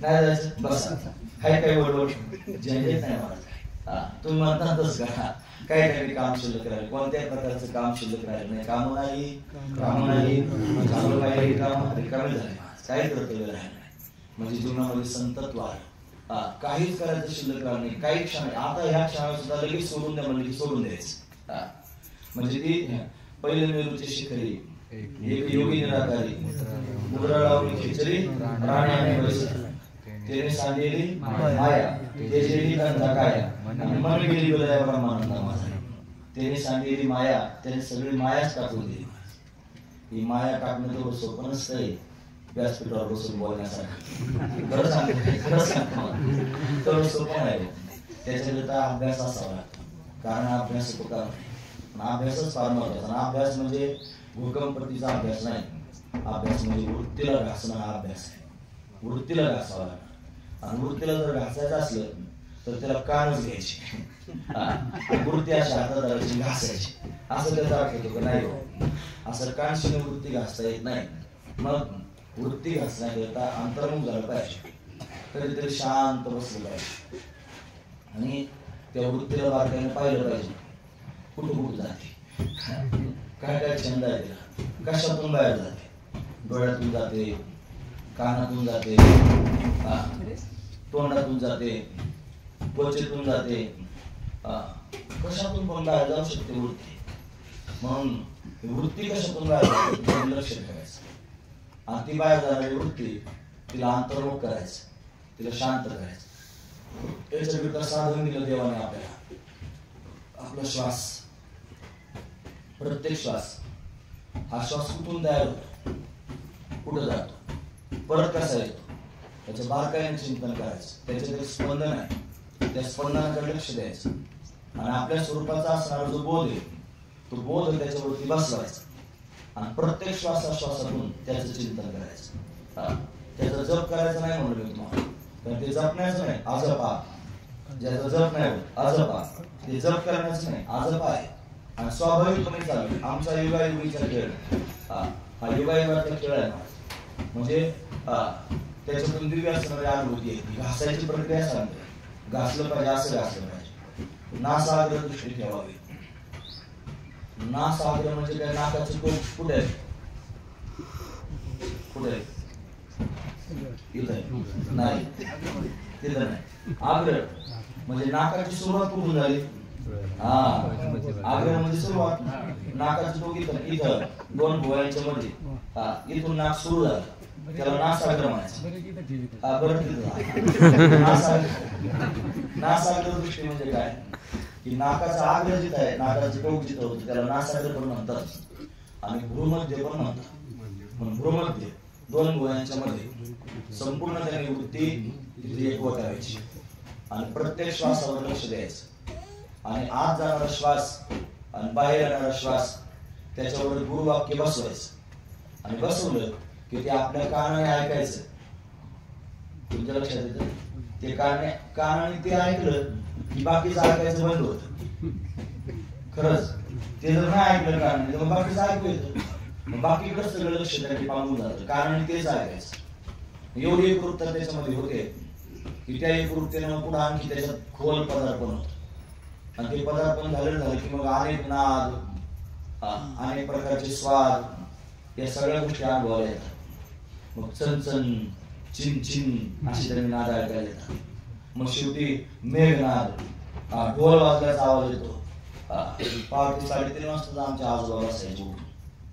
नाही जायचं बसा. काही काही वडवड झंझट नाही महाराज. तुम्ही म्हणतातच का काही काही काम शिल्लक राहील, कोणत्याही प्रकारचं काम शिल्लक राहील नाही. काम नाही, काम नाही, चांगलं पाहिजे, काम रिकामी झाले, काही कर्तव्य राहिलं नाही. म्हणजे जीवनामध्ये संतत्व आहे. काहीच करायचं शिल्लक राहिलं नाही. काही क्षण, आता ह्या क्षणाला सुद्धा लगेच सोडून द्या म्हणले की सोडून द्यायचं. म्हणजे ती पहिले मेरूची शिखरी, एक योगी निराकारी, मुद्राळावरी खिचडी, राण्याने बसली, तेने सांगेली माया, तेजेली कंधा काया, मन गेली विलया ब्रह्मानंदा माझा. तेने सांगेली माया, त्याने सगळी मायाच टाकून दिली. ही माया टाकणं तेवढं सोपं नसतंय व्यासपीठावर बसून बोलण्यासारखं. खरं सांगतो, खरं सांगतो, तेवढं सोपं नाही. त्याच्याकरिता अभ्यास असावा लागतो. कारण अभ्यास उपकार नाही, अभ्यासच फार महत्वाचा. अभ्यास म्हणजे भूकंपतीचा अभ्यास नाही. अभ्यास म्हणजे वृत्तीला घासणं हा अभ्यास आहे. वृत्तीला घासावा लागणार. आणि वृत्तीला जर घासायचं असलं तर त्याला कानच घ्यायची, वृत्ती अशी हातात धरायची, घासायची, असं त्याचा अर्थ होतो का नाही. असं कानशीने वृत्ती घासता येत नाही. मग वृत्ती घासण्याकरता अंतर्मुख झालं पाहिजे, कधीतरी शांत बसलं पाहिजे आणि त्या वृत्तीला बारकाईने पाहिलं पाहिजे. कुठं कुठं जाते, काय काय छंद आहे तिला, कशातून बाहेर जाते, डोळ्यातून जाते, कानातून जाते, तोंडातून जाते, त्वचेतून जाते, कशातून पण बाहेर जाऊ शकते वृत्ती. म्हणून वृत्ती कशातून बाहेर जाते लक्ष ठेवायचं. आणि ती बाहेर जाणारी वृत्ती तिला अंतर्मुख करायचं, तिला शांत करायचं. याच्याकरिता साधन दिलं देवाने आपल्याला. आपला श्वास, प्रत्येक श्वास, हा श्वास कुठून तयार होतो, कुठं जातो, परत कसा येतो, त्याचं बारकाईने चिंतन करायचं. त्याच्यात एक स्पंदन आहे, त्या स्पंदनाकडे लक्ष द्यायचं. आणि आपल्या स्वरूपाचा असणारा जो बोध आहे तो बोध त्याच्यावरती बसवायचा. आणि प्रत्येक श्वासातून त्याचं चिंतन करायचं. त्याचा जप करायचा नाही म्हणलं मी तुम्हाला, कारण ते जपण्याचं नाही, आजपा. ज्याचा जप नाही होत आजपा, ते जप करण्याचं नाही, आजपा आहे. आणि स्वाभाविकपणे चालू आमचा युगायुगीचा खेळ, हा युगायुगाचा खेळ आहे. म्हणजे त्याच्यातून दिव्य असणारी अनुभूती आहे. घासायची प्रक्रिया सांगते, घासलं पाहिजे, असं घासलं पाहिजे, नासाग्र दृष्टी ठेवावी. नास आग्र म्हणजे काय? नाकाचं टोक कुठे आहे? कुठे आहे? इथं आहे? नाही, तिथं नाही. आग्र म्हणजे नाकाची सुरुवात कुठून झाली? हा, आग्र म्हणजे सुरुवात. नाकाचं टोक इथं, इथं दोन भुवयांच्या मध्ये. हा, इथून नाक सुरू झालं, त्याला नासाग्र म्हणायचं. हा, बरं तिथं नासाग्र दृष्टी म्हणजे काय? की नाकाचा आग्र जिथं आहे, नाकाचं टोक जिथं होतं त्याला नासाग्र पण म्हणतात आणि भ्रूमध्य पण म्हणतात. म्हणून भ्रूमध्य दोन भुवयांच्या मध्ये संपूर्ण त्याने वृत्ती तिथे एकवट करायची आणि प्रत्येक श्वासावर लक्ष द्यायचं आणि आत जाणारा श्वास आणि बाहेर येणारा श्वास त्याच्यावर गुरुवाक्य बसवायचं आणि बसवलं की ते आपल्या कानाने ऐकायचं. तुमच्या लक्षात येतं? ते कानाने ते ऐकलं की बाकीचं ऐकायचं बंद होत. खरंच ते जर नाही ऐकलं कानाने तर बाकीचं ऐकू येतं, बाकीकडे सगळं लक्ष त्याने पांगून जातं, कानाने तेच ऐकायचं. एवढी एकरूपता त्याच्यामध्ये होते की त्या एकरूपतेनं पुढे आणखी त्याच्यात खोल पदार्पण होत आणि ते पदार्पण झालं की मग अनेक नाद, अनेक प्रकारचे स्वाद, या सगळ्या गोष्टी अनुभवायला येतात. मग चणचण, चिन अशी तरी नाद ऐकायला येतात. मग शेवटी मेघनाद, ढोल वाजल्याचा आवाज येतो. पहाटे 3:30 वाजता आमच्या आजोबा बसायचे,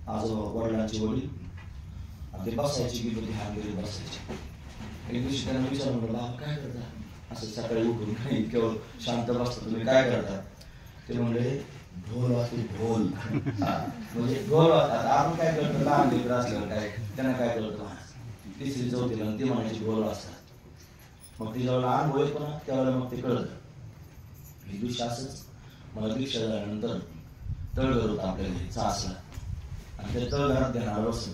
आजोबा वडिलांची वडील, ते बसायची की ध्यान करीत बसायचे. एक दिवशी त्यांना विचारलं, बाबा काय करता? असं सकाळी उठून नाही, केवळ शांत बसता, तुम्ही काय करता? ते म्हणले ढोल वाजते, ढोल. म्हणजे ढोल वाजतात. आपण काय करतो? लहान लेकरं असल्यावर काय त्यांना काय कळतं? 3री 4थीला ते म्हणायचे ढोल वाजतात. मग ते जेव्हा लहान होईल पण त्यावेळेला मग ते कळलं. एक दिवशी असंच मला दीक्षा झाल्यानंतर तळघर होतं आपल्या घरी चासला आणि त्या तळघरात ध्यानाला बसलो.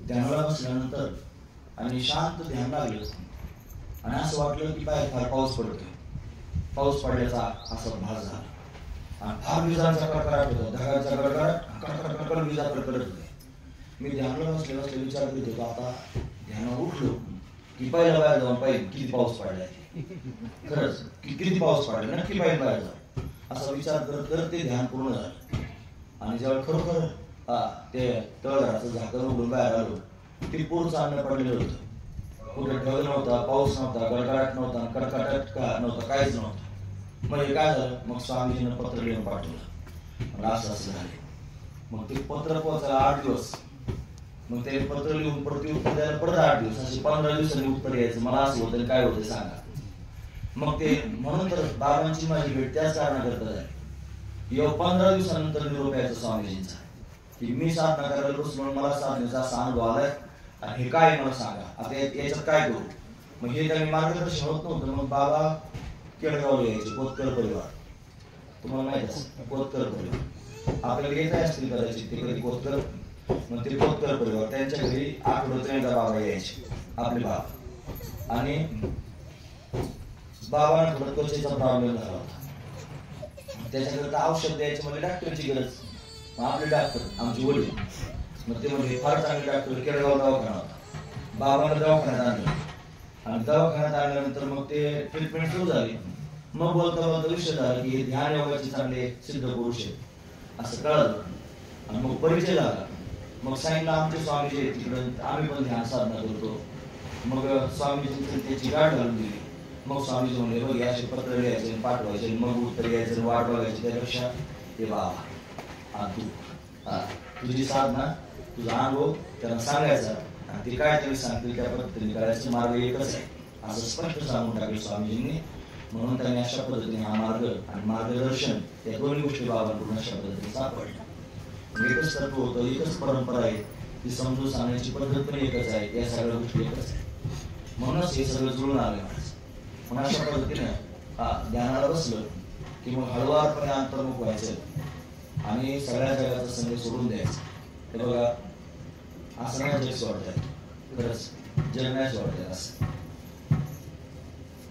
ध्यानाला बसल्यानंतर आणि शांत ध्यान लागलं आणि असं वाटलं की बाहेर फार पाऊस पडतोय. पाऊस पडल्याचा असा भास झाला आणि फार विजांचा कडकडाट होता, ढगांचा कडकडाट, विजा कडकडत होते. मी ध्यानाला बसले विचार करीत होतो, आता ध्यानावर उठलो की पहिला बाहेर जाऊन पाहिजे किती पाऊस पडलाय, खरंच किती पाऊस पडला, नक्की बाहेर जाऊ, असा विचार करत करत ते ध्यान पूर्ण झालं. आणि जेव्हा खरोखर ते तळघराचं झाकण उघडून बाहेर आलो, ते पूर चालणं पडलेलं होतं. कुठे ढग नव्हता, पाऊस नव्हता, गडगडाट नव्हता, कडकडाट नव्हता, काहीच नव्हतं. मग हे काय झालं? मग स्वामीजीनं पत्र लिहून पाठवलं, मला असं झाले. मग ते पत्र पोहोचायला 8 दिवस. मग ते पत्र लिहून प्रत्युत्तर द्यायला परत 8 दिवस, असे 15 दिवसांनी उत्तर यायचं. मला असं होतं, काय होतं सांगा. मग ते म्हणून तर बाबांची माझी भेट त्याच कारणाकरता झाली. एवढं 15 दिवसानंतर निरोप यायचा स्वामीजींचा की मी साधना करायला बसलो, मला साधनेचा असा अनुभव आलाय आणि हे काय मला सांगा, आता याच्यात काय करू. मग हे त्यांनी मार्गदर्शन होत नव्हतं. मग बाबा केळगावला यायचे, कोतकर परिवार, तुम्हाला माहित असेल कोतकर परिवार, आपल्याला येत असतील कदाचित ते कधी कोतकर. मग ते कोतकर परिवार त्यांच्या घरी आठवड्यात बाबा यायचे, आपले बाबा. आणि बाबांना थोडा त्वचेचा प्रॉब्लेम झाला होता, त्याच्याकरता औषध द्यायचं म्हणजे डॉक्टरची गरज. मग आपले डॉक्टर आमचे वडील, मग ते म्हणजे फार चांगले डॉक्टर, केळगाव दवाखाना होता. बाबांना दवाखान्यात आणलं आणि दवाखान्यात आणल्यानंतर मग ते ट्रीटमेंट सुरू झाली. मग बोलता बोलता विषय झाला की हे ध्यान योगाचे चांगले सिद्ध पुरुष आहेत असं कळलं आणि मग परिचय झाला. मग सांगितलं आमचे स्वामीजी तिकडं, आम्ही पण ध्यान साधना करतो. मग स्वामीजी त्याची गाठ घालून दिली. मग स्वामीजी म्हणले, बघ असे पत्र लिहायचे, पाठवायचे, मग उत्तर यायचं, वाट बघायची. त्यापेक्षा हे बाबा तू तुझी साधना, तुझा अनुभव त्यांना सांगायचा आणि ते काय तरी सांगतील त्या पद्धतीने करायचं. मार्ग एकच आहे असं स्पष्ट सांगून टाकलं स्वामीजींनी. म्हणून त्यांनी अशा पद्धतीने हा मार्ग आणि मार्गदर्शन या दोन्ही गोष्टी बाबांकडून अशा पद्धतीने सापडल्या. एकच तत्व होतं, एकच परंपरा आहे, ती समजून सांगण्याची पद्धत पण एकच आहे, या सगळ्या गोष्टी एकच आहे. म्हणूनच हे सगळं जुळून आलं. म्हणून अशा पद्धतीने ध्यानाला बसलं की मग हळूवारपणे अंतर्मुख व्हायचं आणि सगळ्या जगाचा संघ सोडून द्यायचं. हे बघा, असं नाही जग सोडतात, खरंच जग नाही सोडतात. असं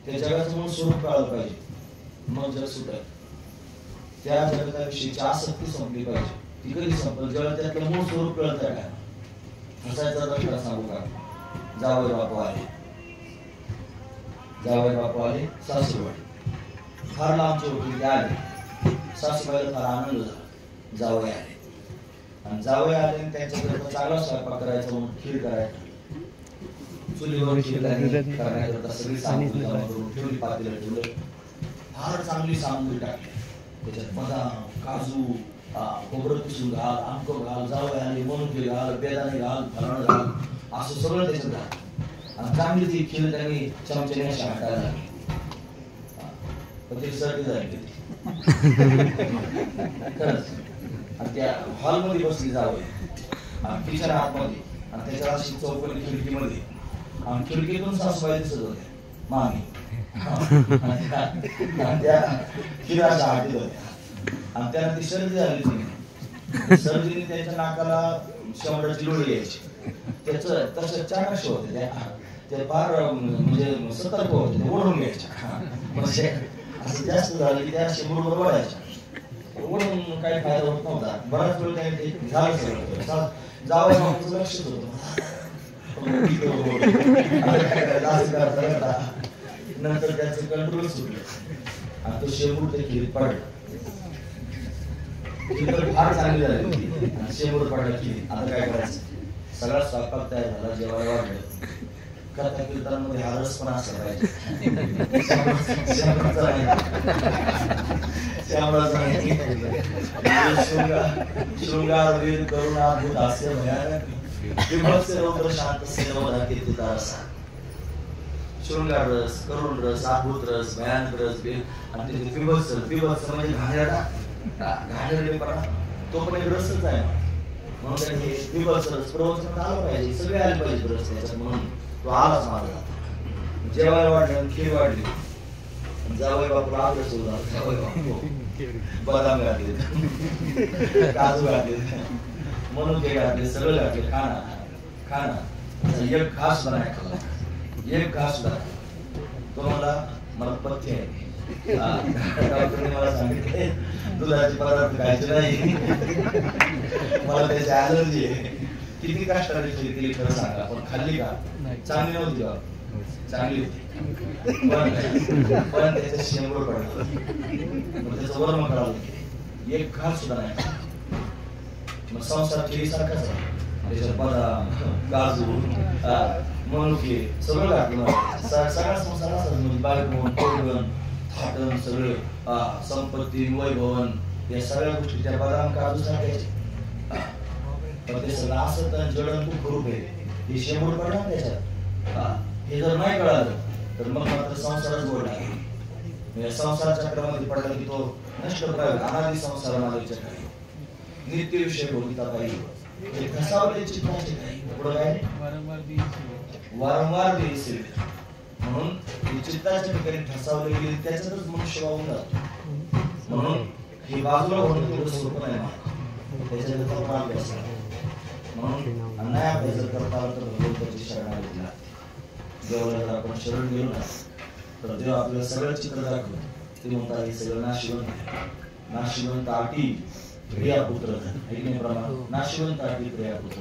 त्या जगाचं मूळ स्वरूप कळलं पाहिजे, मग जग सुटत. त्या जगताविषयीची आसक्ती संपली पाहिजे. ती कधी संपल? जेव्हा त्यातलं मूळ स्वरूप कळत आहे. हसायचा दाखला सांगू का? जावई बापू आले सासूरवाडी, फार लांबचे होते. ते आले सासूबाईला फार आनंद झाला, जावई आले. आणि जावई आले आणि त्यांच्याकडे चांगला स्वयंपाक करायचा म्हणून खीर करायचा. चुलीवर खीर करण्याकरता सगळी सामग्री जमा करून ठेवली, पातेलं ठेवलं. फार चांगली सामग्री टाकली. त्याच्यात बदाम, काजू, खोबरं किसून घाल, आमकं घाल, जावई आले मनुके घाल, बेदाणे घाल, फराळ घाल, असं सगळं त्याच्यात घाल. आणि चांगली ती खीर त्यांनी चमच्याने अशी हाताळायला लागली. पण ती सर्दी झाली खरंच. आणि त्या हॉलमध्ये बसली जावई आणि तिच्या आतमध्ये, आणि त्याच्या अशी चौकणी खिडकीमध्ये, आणि खिडकीतून सासूबाई दिसत होत्या मामी. आणि त्या खिराच्या हातीत होत्या. आणि त्यांना ती सर्दी झाली होती. सर्दीने त्याच्या नाकाला शेवटाची लोळी यायची. त्याचं तसं चाकाशी होते ते फार म्हणजे सतर्क होते, ते ओढून घ्यायच्या. म्हणजे असं जास्त झालं की त्या शेंबूरवर ओढायच्या. ओढून काही फायदा होत नव्हता. बराच वेळ काही झालं सगळं. जावं लक्षच होतं. नंतर त्याचं कंट्रोल सुटलं आणि तो शेंबूर ते खीर पडलं. खीर फार चांगली झाली होती आणि शेंबूर पडलं खीर. आता काय करायचं? सगळा स्वयंपाक तयार झाला, जेवायला वाढलं. कथा कीर्तनामध्ये हा रस पण असला पाहिजे. शृंगार वीर करुणा अद्भुत हास्य भयानक विभत्स रौद्र शांत सेनवदा कीर्तिता रसा. शृंगार रस, करुण रस, अद्भुत रस, भयानक रस, आणि त्याचे विभत्स म्हणजे घाणेरडेपणा, तो पण एक रसच आहे. म्हणून त्यांनी विभत्स रस प्रवचनात आलं पाहिजे, सगळे आले पाहिजे रस त्याच्यात. म्हणून तो आलाच माझा. जेवायला वाढलं, खीर वाढली, जावई बापूला आदर्श होता. जावई बापू बदाम घातले, काजू घातले, मनुके घातले, सगळं घातले. खाना एक घास सुद्धा नाही खाल्ला, एक घास सुद्धा. तो मला पथ्य आहे. डॉक्टरने मला सांगितले दुधाचे पदार्थ खायचे नाही, मला त्याची ॲलर्जी आहे. किती कष्टाने खीर केली खरं सांगा, पण खाल्ली का? चांगली नव्हती बा, चांगली होती, पण त्याचं शेंबूर पडलं. मग त्याचं वर्म करावं, एक घास सुद्धा नाही. मग संसार खिरीसारखाच आहे. त्याच्यात बदाम, काजू, मनुके सगळं घातलं. सगळा संसार असं बायकोन, पोरगण, थाटण, सगळं संपत्ती, वैभवन, या सगळ्या गोष्टी त्या बदाम काजू सारख्याचे. पण ते सगळं असं तर जडण खूप ग्रुप आहे. हे शेंबूर पडणार त्याच्यात. हे जर नाही कळालं तर मग मात्र संसारच गोड आहे. संसार चक्रामध्ये पडला की तो नष्ट करावा. अनादी संसार माझे चक्र, नित्य विषय भोगिता पाहिजे. घसावले चित्ताचे काही पुढं काय वारंवार देईल. म्हणून चित्ताच्या ठिकाणी ठसावले गेले, त्याच्यातच मनुष्य वाहून जातो. म्हणून हे बाजूला होणं तेवढं सोपं नाही. त्याच्यानंतर मार्ग असला म्हणून नाही आपल्या जर करता आलं तर भगवंताची शरणागती लागते. देवाला जर आपण शरण गेलो ना तर देव आपल्याला सगळं चित्र दाखवतो. ते म्हणतात हे सगळं नाशिवंत आटी प्रिया पुत्र प्रमाण, नाशिवंत आटी प्रिया पुत्र.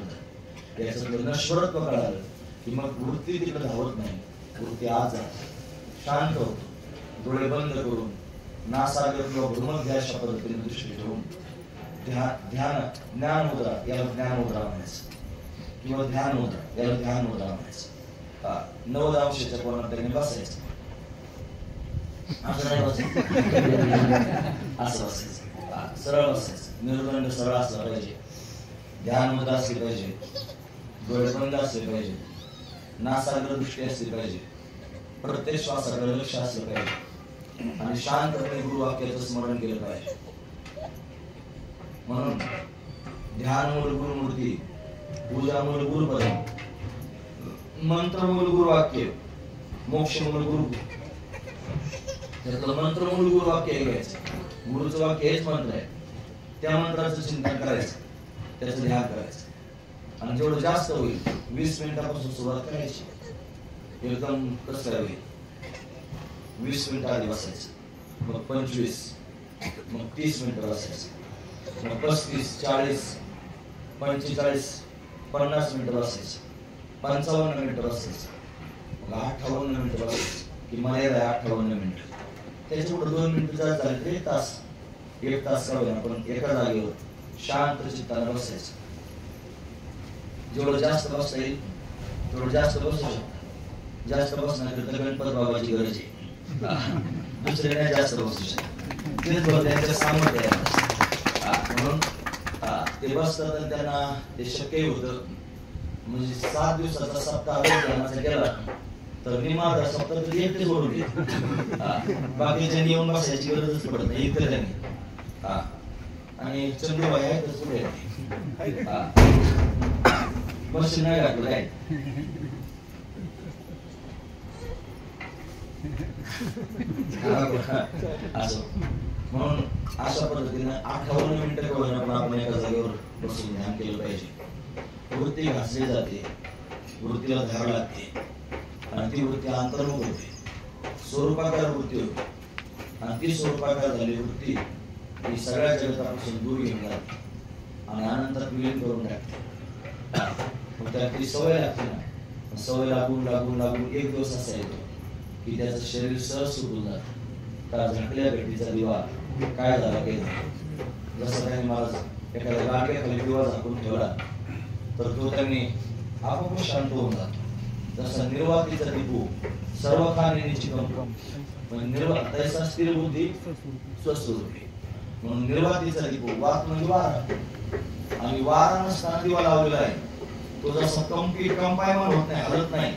याचं नश्वरत्व कळालं की मग वृत्ती तिकडे धावत नाही. वृत्ती आज शांत होतो, डोळे बंद करून नासागर किंवा भ्रमध्यास पद्धतीने दृष्टी ठेवून ध्यान ज्ञान मुद्रा, याला ज्ञान मुद्रा म्हणायचं, किंवा ध्यान मुद्रा, याला ध्यान मुद्रा म्हणायचं. 90 अंशाच्या कोणात त्याने बसायचं, असं नाही बसायचं, असं बसायचं, सरळ बसायचं. निर्दंड सरळ असला पाहिजे, ध्यान मुद्रा असली पाहिजे, डोळे बंद असले पाहिजे, नासाग्र दृष्टी असली पाहिजे, प्रत्येक श्वासाकडे लक्ष असलं पाहिजे, आणि शांतपणे गुरुवाक्याचं स्मरण केलं पाहिजे. म्हणून ध्यान मूळ गुरुमूर्ती, पूजा मूळ गुरुपदम, मंत्र मूळ गुरुवाक्य, मोक्ष मूळ गुरु. त्यातलं मंत्र मूळ गुरुवाक्य घ्यायचं. गुरुचं वाक्य हेच मंत्र आहे. त्या मंत्राचं चिंतन करायचं, त्याचं ध्यान करायचं. आणि जेवढं जास्त होईल 20 मिनिटापासून सुरुवात करायची. एकदम कसं होईल, 20 मिनिटं आधी बसायचं, मग 25, मग 30 मिनिटं बसायचं, मग 35, 40, 45, 50 मिनिटं बसायचं, 55 मिनिटं बसायचं, मग 58 मिनिटं बसायचं, की मर्यादा 58 मिनिटं. त्याच्या पुढे 2 मिनिटं जर झाले 1 तास, 1 तास का होईना पण एका जागेवर शांत चित्ताने बसायचं. जेवढं जास्त बसता येईल तेवढं जास्त बसू शकता. जास्त बसण्याकरिता गणपत बाबाची गरज आहे. दुसरे नाही जास्त बसू शकत. तेच त्यांच्या सामर्थ्य आहे. म्हणून ते बसतात आणि त्यांना ते शक्य होतं. म्हणजे 7 दिवसाचा सप्ताह ध्यानाचा केला तर निमार्ग सप्ताह तरी एकटे सोडून घे. बाकीच्यांनी येऊन बसायची गरजच पडत नाही इतर त्यांनी. आणि चंद्रबाई आहे तर पुढे बस नाही घातलं काय. असं म्हणून अशा पद्धतीने 58 मिनिटं का होईना पण आपण एका जागेवर बसून ध्यान केलं पाहिजे. वृत्ती घासली जाते, वृत्तीला धार लागते आणि ती वृत्ती अंतर्मुख होते, स्वरूपाकार वृत्ती होते. आणि ती स्वरूपाकार झाली वृत्ती ही सगळ्या जगतापासून दूर घेऊन जाते आणि अनंतात विलीन करून टाकते. मग त्याला ती सवय लागते ना. सवय लागून लागून लागून एक दिवस असा येतो की त्याचं शरीर सहज सुटून जातं. त्या झाकल्या भेटीचा दिवा काय झाला काही जसं त्यांनी मला एखाद्या गाडग्याखाली दिवा झाकून ठेवला तर तो त्यांनी आपोआप शांत होऊन जातो. जसं निर्वातीचा दिपू सर्व खाण्याची कम निर्वात तैसा स्थिर बुद्धी स्वस्वरूपी. म्हणून निर्वातीचा दिपू वात म्हणजे वारा आणि वारा नसताना दिवा लावलेला आहे. तो जसा कंपायमान होत नाही, हलत नाही,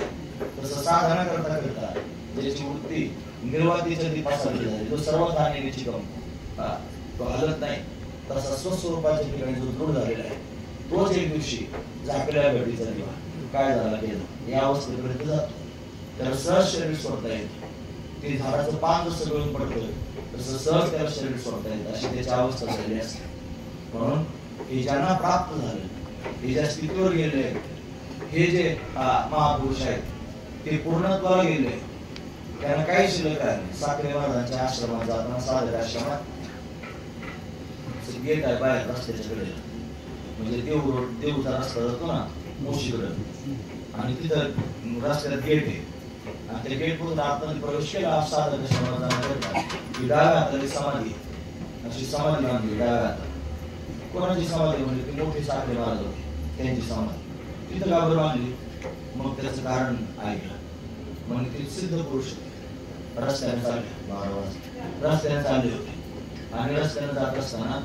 तसं साधना करता करता ज्याची वृत्ती निर्वातीच्या दीपासारखी झाली, तो सर्व खाण्याची कम तो हलत नाही, तसा स्वस्वरूपाच्या ठिकाणी जो दृढ झालेला आहे तोच एक दिवशी झाकल्या भेटीचा दिवा काय झाला केलं या अवस्थेपर्यंत जातो. त्याला सहज शरीर सोडता येतं. ते झाडाचं पान जसं गळून पडतं तसं सहज त्याला शरीर सोडता येतं, अशी त्याची अवस्था झालेली असते. म्हणून हे ज्यांना प्राप्त झाले, हे ज्या स्थितीवर गेले, हे जे महापुरुष आहेत ते पूर्णत्वाला गेले, त्यांना काही शिल्लक आहे. साखरे महाराजांच्या आश्रमात जाताना साधक आश्रमात गेट आहे बाहेर रस्त्याच्या कडेला, म्हणजे देऊचा रस्ता जातो ना मोशीकडे, आणि तिथं रस्त्यात गेट आहे आणि त्या गेट मधून आतमध्ये प्रवेश केला. साधक आश्रमात जाण्याकरता डाव्या हाताने समाधी, अशी समाधी बांधली डाव्या हातात. कोणाची समाधी म्हणजे ती मोठी साखरे महाराज होते त्यांची समाधी तिथं गावर बांधली. मग त्याचं कारण ऐकलं. म्हणजे ते सिद्ध पुरुष रस्त्याने चालले, रस्त्याने चालले होते आणि रस्त्याने जात असताना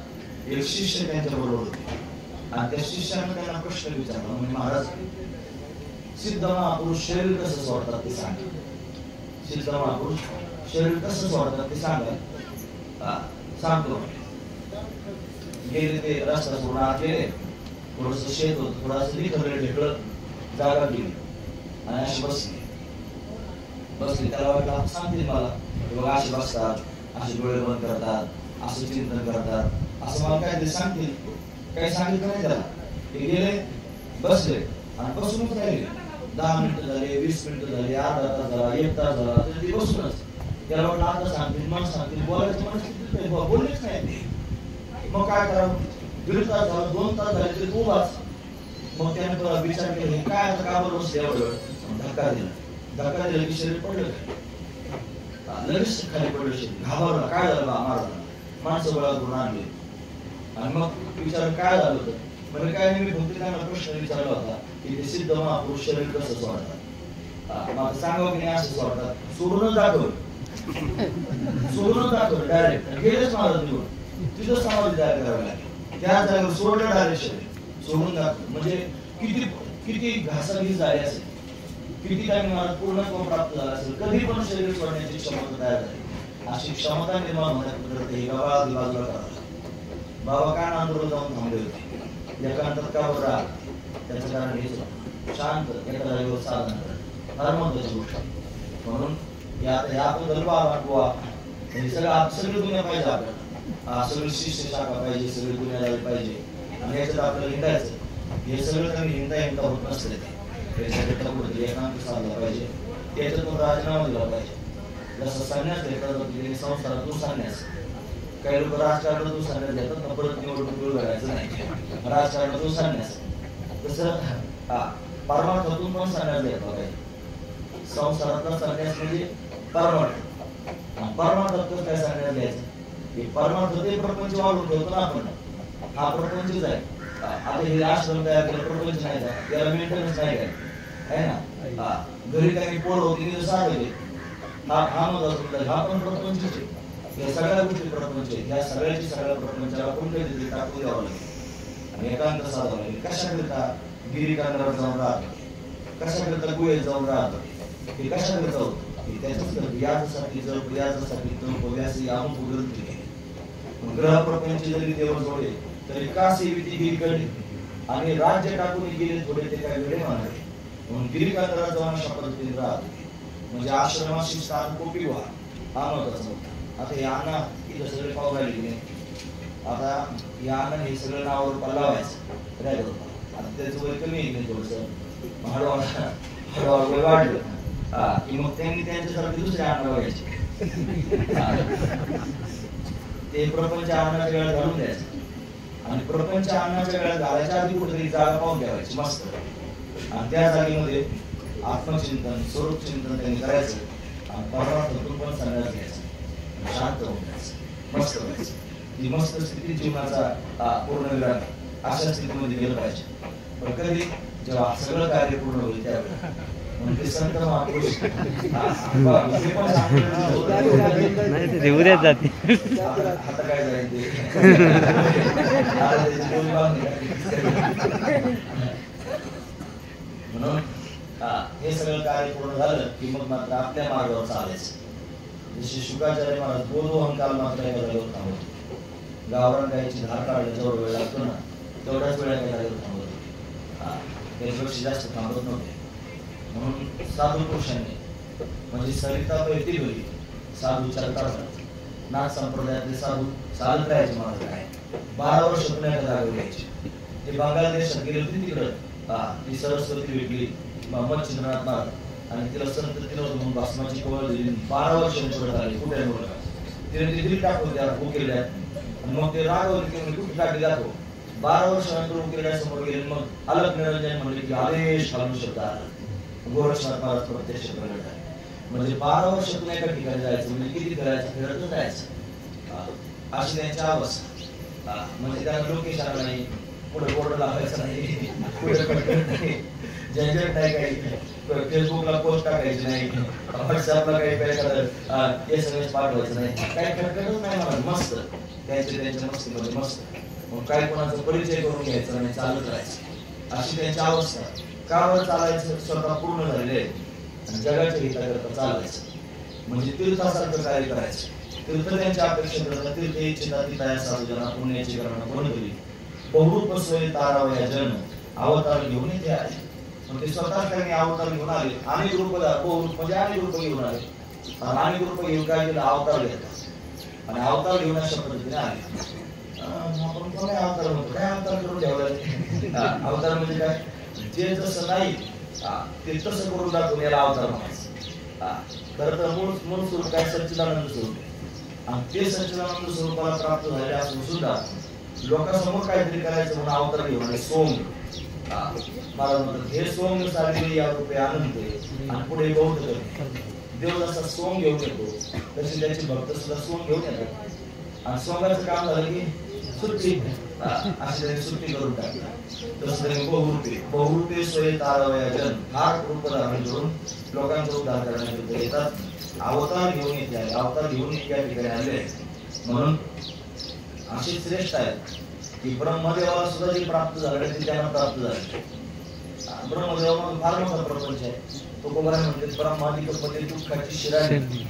एक शिष्य त्यांच्या बरोबर होते आणि त्या शिष्याने त्यांना प्रश्न विचारला. म्हणजे महाराज सिद्ध महापुरुष शरीर कसं सोडतात ते सांगा. सिद्ध महापुरुष शरीर कसं सोडतात ते सांगा. सांगतो. गेले ते रस्ता सोडून आत गेले. थोडस शेत होत, थोडस निखरलं ढेकळं जागा गेली आणि अशी बसली. त्याला वाटलं सांगतील मला बघा असे बसतात, असे डोळे बंद करतात, असं चिंतन करतात, असं मला काय ते सांगतील. काही सांगितलं नाही त्याला. ते गेले, बसले आणि बसूनच राहिले. 10 मिनिटं झाले, 20 मिनिटं झाली, अर्धा तास झाला, 1 तास झाला, तर ते बसूनच. त्याला वाटलं आता सांगतील, मला सांगतील, बोलायचं मनस्थितीत बोललेच नाही ते. मग काय करावं. 1.5 तास झाला, 2 तास झाले तरी उभाच. मग त्याने विचार केला काय आता का बरोबर बसले एवढं. धक्का दिला की शरीर पडलं काय, लगेच खाली पडलं शरीर. घाबरला काय झालं महाराजांना. माणसं गोळा करून आणले आणि मग विचार काय झालं होतं. म्हणजे काय नाही, मी फक्त त्यांना प्रश्न विचारला होता की ते सिद्ध महापुरुष शरीर कसं सोडतात. मग सांगावं की नाही असं सोडतात. सोडूनच दाखवलं डायरेक्ट गेलेच महाराज निवड. तिथं समाधी तयार करावी लागेल. त्या जागेवर सोडलं डायरेक्ट शरीर सोडून दाखवलं. म्हणजे किती घासाघीस झाली असेल, किती टाइम मला पूर्णत्व प्राप्त झाला असेल, कधी पण शरीर सोडण्याची क्षमता तयार झाली. अशी क्षमता निर्माण होण्यापर्यंत हे बाबा आधी बाजूला करावं. बाबा काय आंदोलन जाऊन थांबले होते. एकांतात का बरं राहा, त्याचं कारण हेच शांत एका जागेवर साधन करणं फार महत्वाची गोष्ट. म्हणून याबद्दल बाबा हे सगळी दुनिया पाहिजे आपल्याला. सगळी शिष्य शाखा पाहिजे, सगळी दुनिया झाली पाहिजे आणि याच्यात आपल्याला हिंडायचं. हे सगळं त्यांनी हिंडता होत नसते. त्याच्याकरता कुठेतरी एकांत साधला पाहिजे, त्याच्यातून राजीनामा दिला पाहिजे. जसं संन्यास घेतात संसारातून संन्यास. काही लोक राजकारणातून संन्यास घेतात, परत निवडणूक घडायचं नाही, राजकारणातून संन्यास. तसं परमार्थातून पण संन्यास घेतला पाहिजे. संसारातला संन्यास म्हणजे परमार्थ. परमार्थातून काय संन्यास घ्यायचा. परमार्थ ते प्रपंच वाढवून ठेवतो ना आपण, हा प्रपंचच आहे. आता हे आश्रम तयार केलं प्रपंच नाही का, याला मेंटेनन्स नाही काय आहे ना. घरी काही पोर होती सांगले हा मग हा पण प्रपंच आहे. या सगळ्या गोष्टी प्रपंच आहेत. या सगळ्या प्रपंचाला कोणत्या टाकून द्यावं लागेल आणि एकांत साधावं लागेल. कशाकरिता गिरिकांडावर जाऊन राहतो, कशाकरिता गुहेत जाऊन राहतो, हे कशाकरिता होतं, त्याच्याच व्याजासाठी जप, व्याजासाठी तप, व्यासी अमुक ग्रंथ केले. ग्रह प्रपंच जरी देव जोडे तरी का सेविती गिरीकडे आणि राज्य टाकून गेले थोडे ते काय वेळे म्हणाले. म्हणून गिरिकांडावर जाऊन अशा पद्धतीने राहतो. म्हणजे आश्रमाशी स्थान कोपी व्हा, हा महत्वाचा होता. आता हे अण्णा इथं सगळे पाहू राहिले की नाही, आता या अण्णा हे सगळं नावावर रुपयाला लावायचं राहिलं. आता त्याचं वय कमी आहे की थोडंसं हळूहळू वय वाढलं की मग त्यांनी त्यांच्यासारखे दुसरे अण्णा व्हायचे. ते प्रपंच अन्नाच्या वेळात घालून द्यायचं आणि प्रपंच अन्नाच्या वेळात घालायच्या आधी कुठेतरी जागा पाहून ठेवायची मस्त. आणि त्या जागेमध्ये आत्मचिंतन, स्वरूप चिंतन त्यांनी करायचं आणि परमार्थातून पण संन्यास घ्यायचा, शांत होऊन जायचं, मस्त व्हायचं. ही मस्त स्थिती जीवनाचा पूर्णविराम अशा स्थितीमध्ये गेलं पाहिजे. पण कधी जेव्हा सगळं कार्य पूर्ण होईल त्यावेळी म्हणजे संत महापुरुष
उद्याच जाते
आता काय जाईल ते म्हणून हे सगळं कार्य पूर्ण झालं की मग मात्र आपल्या मार्गावर चालायचं. जसे शुकाचार्य महाराज बोलू अहंकार मात्र एका जागेवर थांबवतो. गावरान गायची धार काढायला जेवढा वेळ लागतो ना तेवढाच वेळ एका जागेवर थांबवतो, त्याच्यापेक्षा जास्त थांबत नव्हते. म्हणून साधू पुरुषांनी म्हणजे सरिता पैती होती साधू चरतात नाथ संप्रदायातले साधू चालत राहायचे. महाराज काय 12 वर्ष पुण्याच्या जागेवर यायचे. ते बांगलादेशात गेले होते तिकडं, ती सरस्वती भेटली मच्छिंद्रनाथ महाराज आणि तिला संत तिला म्हणून भस्माची कवळ दिली. 12 वर्ष पुढे आले कुठे तिने ती दिली टाकून त्या उकेरड्यात आणि मग ते रागवले की कुठे टाकली जातो. 12 वर्षानंतर उकेरड्यासमोर गेले. मग अलग निरंजन म्हणले की आदेश घालू शब्द आला. गोरक्षनाथ महाराज प्रत्यक्ष प्रगट आहे. म्हणजे 12 वर्षातून एका ठिकाणी जायचं म्हणजे किती करायचं, फिरतच जायचं अशी त्यांची अवस्था. म्हणजे त्यांना लोकेशन नाही, पुढे बोर्ड लावायचं नाही, पुढे नाही, झंझट नाही, काही फेसबुकला पोस्ट टाकायची नाही, व्हॉट्सअपला काही SMS पाठवायचं नाही, काही खटखटच नाही. मला मस्त त्यांच्या मस्तीमध्ये मस्त. मग काय कोणाचा परिचय करून घ्यायचा नाही, चालत राहायचं अशी त्यांची अवस्था. कावर चालायचं स्वतः पूर्ण झालेले आणि जगाच्या हिताकरता चालायचं म्हणजे तीर्थासारखं कार्य करायचं. तीर्थ त्यांच्या अपेक्षेकरता तीर्थ इच्छिता तिथाया साधूजना पुण्याची गणना कोण केली. बहुरूप सोय तारावया जन अवतार घेऊन इथे आले. मग ते स्वतः त्यांनी अवतार घेऊन आले. अनेक रूप बहुरूप म्हणजे अनेक रूप घेऊन आले. अनेक रूप घेऊन काय केलं, अवतार घेतला आणि अवतार घेऊन अशा पद्धतीने आले. आपण कोण अवतार म्हणतो, काय अवतार करून ठेवला. अवतार म्हणजे काय, जे जसं नाही ते तसं करून दाखवून याला अवतार म्हणायचं. खरं तर मूळ स्वरूप काय सच्चिदानंद स्वरूप आणि ते सच्चिदानंद स्वरूपाला प्राप्त झाले असून सुद्धा लोकांसमोर काहीतरी करायचं म्हणून अवतार घेऊन आले. सोम मला म्हणतात हे सोम सारखे या रूपे आनंद आणि पुढे बौद्ध देव जसा सोम घेऊन येतो तसे त्याचे भक्त सुद्धा सोम घेऊन येतात आणि सोंगाचं काम झालं की सुट्टी अशी त्यांनी सुट्टी करून टाकली. तसं त्यांनी बहुरूपे सोय तारावया जन फार रूप धारण करून लोकांचा उद्धार करण्याकरिता येतात. अवतार घेऊन येते, अवतार घेऊन या ठिकाणी आले. म्हणून असे श्रेष्ठ आहेत की ब्रह्मदेवाला सुद्धा जे प्राप्त झाले ते त्यांना प्राप्त झाले. ब्रह्मदेवामध्ये फार मोठा प्रपंच आहे. तो कोबरा म्हणते ब्रह्मादिक पदे दुःखाची शिराणी.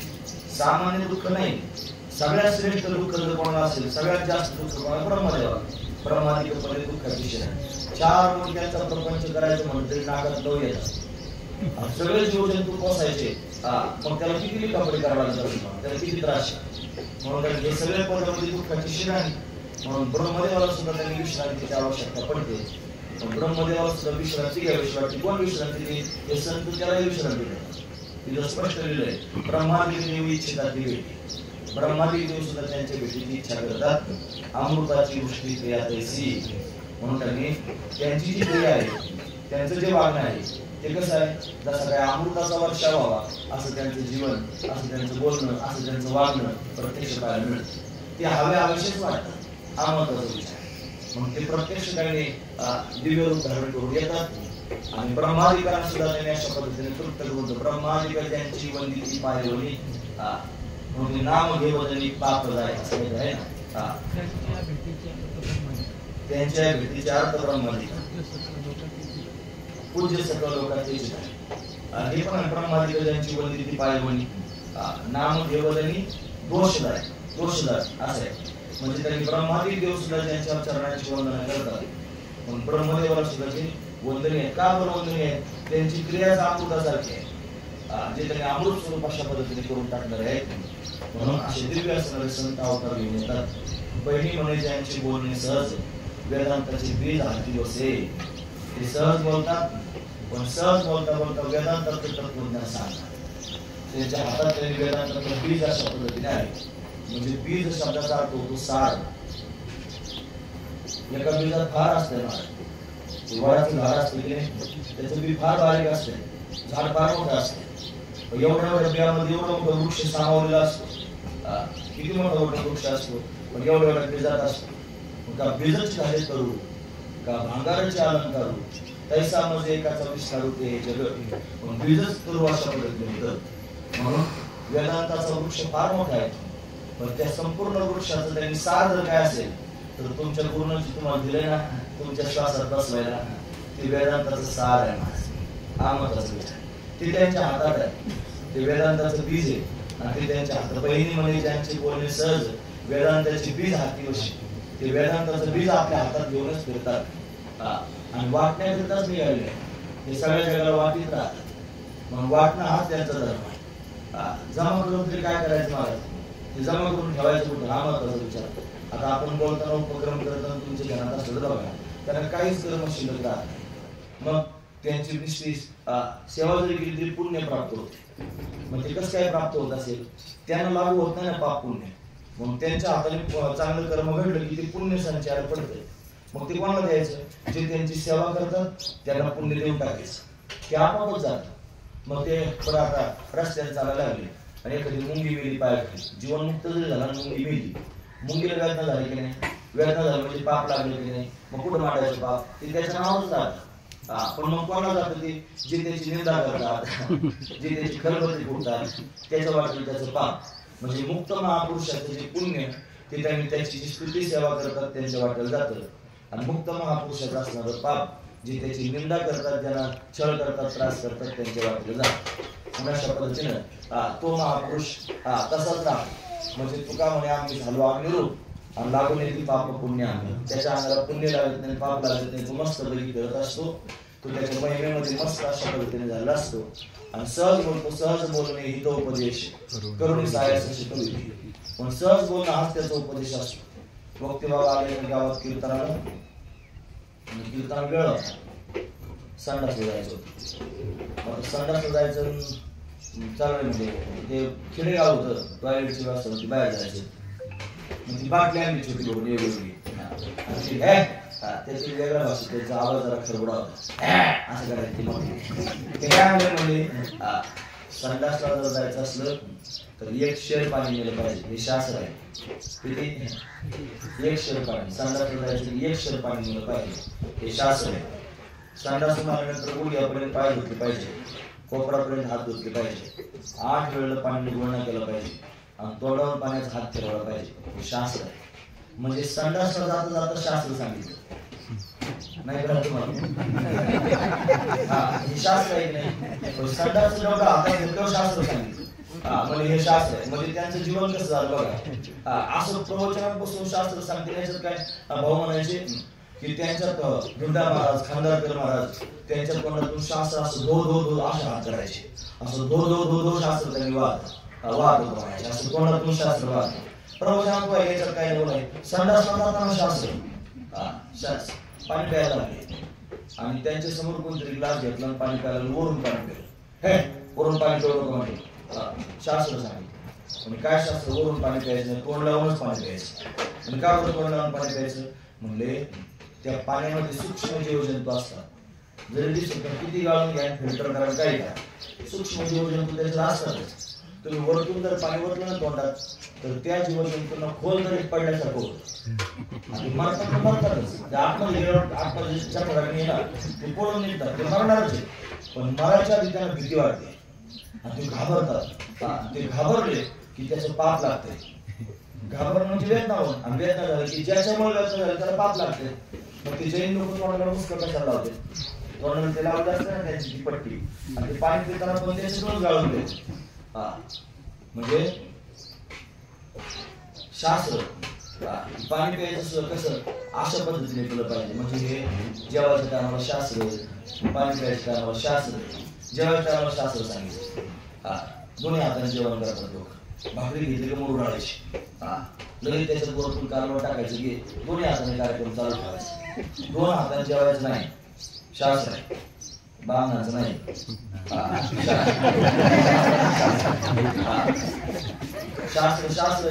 सामान्य दुःख नाही, सगळ्यात श्रेष्ठ दुःख जर कोणाला असेल, सगळ्यात जास्त दुःख कोणाला, ब्रह्मदेवाला. ब्रह्मादिक पदे दुःखाची शिराणी. 4 मूर्त्यांचा प्रपंच करायचं म्हणून तरी नाकात लव येतात. सगळे जीवजंतू पोसायचे, मग त्याला किती कपडे करायला लागतात, त्याला किती त्रास. म्हणून हे सगळे पदामध्ये दुःखाची शिराणी. म्हणून ब्रह्मदेवाला सुद्धा त्यांनी विश्रांतीची आवश्यकता पडते. ब्रह्मदेवाला सुद्धा विश्रांती घ्यावी वाटते. कोण विश्रांती देईल, हे संत त्याला विश्रांती देतात. तिथं स्पष्ट लिहिलंय ब्रह्मादिक देव इच्छितात ती भेटी. ब्रह्मादिक देव सुद्धा त्यांच्या भेटीची इच्छा करतात. अमृताची वृष्टी क्रिया तैसी. म्हणून त्यांनी त्यांची जी क्रिया आहे, त्यांचं जे वागणं आहे ते कसं आहे, जसं काय अमृताचा वर्षा व्हावा असं त्यांचं जीवन, असं त्यांचं बोलणं, असं त्यांचं वागणं प्रत्यक्ष पाहायला मिळतं. ते हवेशीच वाटतात, हा महत्वाचा विचार. मग ते प्रत्यक्ष काही दिव्य रूप धारण करून येतात आणि ब्रह्माधिकारांना सुद्धा त्यांनी अशा पद्धतीने तृप्त करून ब्रह्माधिकार त्यांची वंदिती पायवली म्हणजे नाम घेवदनी पाप जाय असं आहे ना. त्यांच्या भेटीचे अर्थ ब्रह्माधिकार पूज्य सकल लोकांचे हे पण ब्रह्माधिकार त्यांची वंदिती पायवली नाम घेवदनी दोषदाय असं आहे. म्हणजे त्यांनी ब्रह्मादी देव सुद्धा त्यांच्या चरणाची वंदना करतात. पण ब्रह्मदेवाला सुद्धा ते वंदनीय का बरं वंदनीय आहे? त्यांची क्रिया अमृतासारखी आहे, जे त्यांनी अमृत स्वरूप अशा पद्धतीने करून टाकणारे आहेत. म्हणून असे दिव्य असणारे संत अवतार घेऊन येतात. बहिणी म्हणे ज्यांची बोलणे सहज वेदांताची बीज हाती बसे. ते सहज बोलतात, पण सहज बोलता बोलता वेदांताचे तत्वज्ञान सांगतात. त्यांच्या हातात त्यांनी वेदांताचं बीज अशा पद्धतीने आहे. म्हणजे बीज शब्दाचा अर्थ होतो सार. एका बीजात फार असते ना, वडाचं झाड असते की नाही, त्याचं बी फार बारीक असते, झाड फार मोठं असते. एवढ्या बियामध्ये एवढा मोठा वृक्ष सामावलेला असतो. किती मोठा वृक्ष असतो, पण एवढ्या बीजात असतो. का बीजच झाले करू का भांगाराचे अलंकारू तैसा म्हणजे एकाचा विस्तारू ते जग. पण बीजच करू अशा पद्धतीने होतं. म्हणून वेदांताचा वृक्ष फार मोठा आहे. पण त्या संपूर्ण वृक्षाचं त्यांनी सार जर काय असेल तर तुमच्या गुरुनाची तुम्हाला दिले ना, तुमच्या श्वासात बसवायला ते वेदांताचं सार आहे. हा महत्वाचा विचार. ते त्यांच्या हातात आहे, ते वेदांताचं बीज आहे आणि ते त्यांच्या हातात. बहिणी म्हणे ज्यांचे बोलणे सहज वेदांताचे बीज हाती बसे. ते वेदांताचं बीज आपल्या हातात घेऊनच फिरतात आणि वाटण्याकरिताच निघाले. हे सगळ्या जगाला वाटीत राहतात. मग वाटणं हाच त्यांचा धर्म आहे. जमा करून तरी काय करायचं महाराज, ते जमा करून ठेवायचं कुठं, हा महत्वाचा विचार. आता आपण बोलताना उपक्रम करताना तुमच्या ध्यानात असलं तर बघा, त्यांना काहीच कर्म शिल्लक राहत नाही. मग त्यांची निश्चित सेवा जरी केली तरी पुण्य प्राप्त होते. मग ते कसं काय प्राप्त होत असेल, त्यांना लागू होत नाही ना पाप पुण्य. मग त्यांच्या हाताने चांगलं कर्म घडलं की ते पुण्य संचार पडते. मग ते कोणाला द्यायचं, जे त्यांची सेवा करतात त्यांना पुण्य देऊन टाकायचं, ते आपोआपच जातं. मग ते परत आता रस्त्याने चालायला लागले आणि एखादी मुंगी मेली पायाखाली, जीवनमुक्त जरी झाला मुंगी मेली, मुंगीला वेदना झाली की नाही, वेदना झाली म्हणजे पाप लागले की नाही, मग कुठं मांडायचं पाप, ते त्याच्या नावावरच जातं. पण मग कोणाला जातं ते, जे त्याची निंदा करतात, जे त्याची खलबत्ती फुटतात, त्याच्या वाटेल त्याचं पाप. म्हणजे मुक्त महापुरुषाचं जे पुण्य ते त्यांनी त्याची जी स्तुती सेवा करतात त्यांच्या वाटेल जातं. आणि मुक्त महापुरुषाचं असणारं पाप जे त्याची निंदा करतात, ज्यांना छळ करतात, त्रास करतात, त्यांच्या वाटेल जातं. अशा पद्धतीनं तो महापुरुष तसाच राहतो. म्हणजे तुका म्हणे आम्ही झालो अग्निरूप आणि लागून येते पाप पुण्य आम्ही. त्याच्या अंगाला पुण्य लागत नाही, पाप लागत नाही, तो मस्त बरी करत असतो. तो त्याच्या महिमेमध्ये मस्त अशा पद्धतीने झाला असतो. आणि सहज बोलतो, सहज बोलणे हितोपदेश करून सायास शिकवली. पण सहज बोलणं हाच त्याचा उपदेश असतो. वक्ते बाबा आले गावात कीर्तनाला, कीर्तन वेळ संडास जायचं होतं. संडास जायचं चालू म्हणजे ते खेडेगाव होतं, टॉयलेटची व्यवस्था होती, बाहेर जायची. मग ती बाटली आणली छोटी बघून वेगवेगळी, त्याची वेगळ्या भाषेत त्याचा आवाज जरा खरबडा होता, असं करायचं. ते काय आणलं म्हणजे संडासला जर जायचं असलं तर 1 शेर पाणी नेलं पाहिजे, हे शास्त्र आहे. किती 1 शेर पाणी संडासला जायचं, 1 शेर पाणी नेलं पाहिजे, हे शास्त्र आहे. संडास मारल्यानंतर गुडघ्यापर्यंत पाय धुतले पाहिजे, कोपरापर्यंत हात धुतले पाहिजे, 8 वेळेला पाणी गुळणा केलं पाहिजे आणि तोंडावर पाण्याचा हात फिरवला पाहिजे, हे शास्त्र आहे. म्हणजे संडासला जाता जाता शास्त्र सांगितलं नाही कळत तुम्हाला, हे शास्त्र आहे नाही. संडास जेवढा हातात घेतलं शास्त्र सांगितलं, म्हणजे हे शास्त्र आहे. म्हणजे त्यांचं जीवन कसं झालं बघा. असं प्रवचनापासून शास्त्र सांगते. याच्यात काय भाऊ म्हणायचे की त्यांच्यात गुंडा महाराज, खांदारकर महाराज, त्यांच्या तोंडातून शास्त्र असं धो धो धो अशा हात करायचे, असं धो धो धो धो शास्त्र त्यांनी वाद म्हणायचे, असं तोंडातून शास्त्र वाद. प्रवचनात याच्यात काय बोल आहे, संडासला जाताना शास्त्र पाणी प्यायला लागले आणि त्यांच्या समोर कोणतरी ग्लास घेतला आणि पाणी प्यायला, वरून पाणी प्यायला, हे वरून पाणी पिऊ म्हणजे शास्त्र सांगितलं. आणि काय शास्त्र, वरून पाणी प्यायचं, तोंड लावूनच पाणी प्यायचं. आणि का बरं तोंड लावून पाणी प्यायचं म्हणले, त्या पाण्यामध्ये सूक्ष्म जीवजंतू असतात. जरी दिसत किती गाळून घ्या, फिल्टर करा, काय का सूक्ष्म जीवजंतू त्याच्यात असतातच. तुम्ही वरतून जर पाणी ओतलं ना तोंडात तर त्या जीवजंतूंना खोल जरी पडल्यासारखं होतं आणि मरतात तर मरतातच. आतमध्ये गेल्यावर आतमध्ये चक्राने येणार ते पळून निघतात, ते मरणारच आहे. पण मरायच्या आधी त्यांना भीती वाटते आणि ते घाबरतात. ते घाबरले की त्याचं पाप लागते. घाबरणं म्हणजे वेदना होऊन आणि वेदना झाली की ज्याच्यामुळे वेदना झाली त्याला पाप लागते. मग ते जैन लोक तोंडाला मुस्कट कशाला लावते? तोंडाला ते लावलं असतं ना त्यांची ती पट्टी आणि ते पाणी पिताना पण त्याचे डोस गाळून द्यायचे. म्हणजे शास्त्र पाणी प्यायचं कसं अशा पद्धतीने केलं पाहिजे. म्हणजे हे जेवायच्या टायमाला शास्त्र, पाणी प्यायच्या टायमाला शास्त्र, जेवायच्या टायमाला शास्त्र सांगितलं. दोन्ही हाताने जेवण करतात लोक. भाकरी घेतली का मुरुड आणायची, लगेच त्याच्यात वरतून कालवण टाकायचं की दोन्ही हाताने कार्यक्रम चालू ठेवायचा. दोन हाताने जेवायचं नाही, शास्त्र आहे, बांधण्याचं नाही. शास्त्र शास्त्र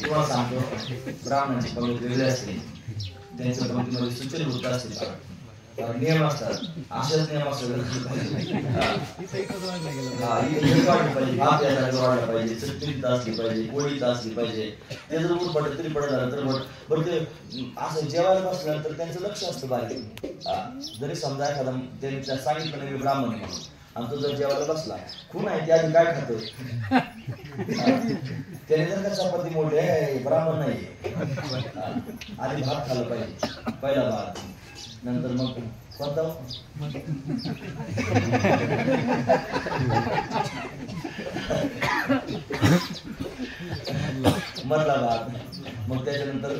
तुम्हाला सांगतो, ब्राह्मणांची पंगत वेगळी असते, त्यांच्या पंक्तीमध्ये सुचलभूत असते, नियम असतात. असेच नियम असतात. भात वाढला पाहिजे, चटणीत असली पाहिजे, पोळीत असली पाहिजे. ते जर ऊर पडलं तरी पडत झालं तर बरं ते असं जेवायला बसल्यानंतर त्यांचं लक्ष असतं बारीक. जरी समजा एखादा त्यांनी सांगितलं नाही मी ब्राह्मण आहे आणि तो जर जेवायला बसला खूप आहे ते आधी काय खातोय त्याने जर का चपाती मोठी आहे ब्राह्मण नाही, आधी भात खाल्लं पाहिजे, पहिला भात, नंतर मग कोणता मधला भात, मग त्याच्यानंतर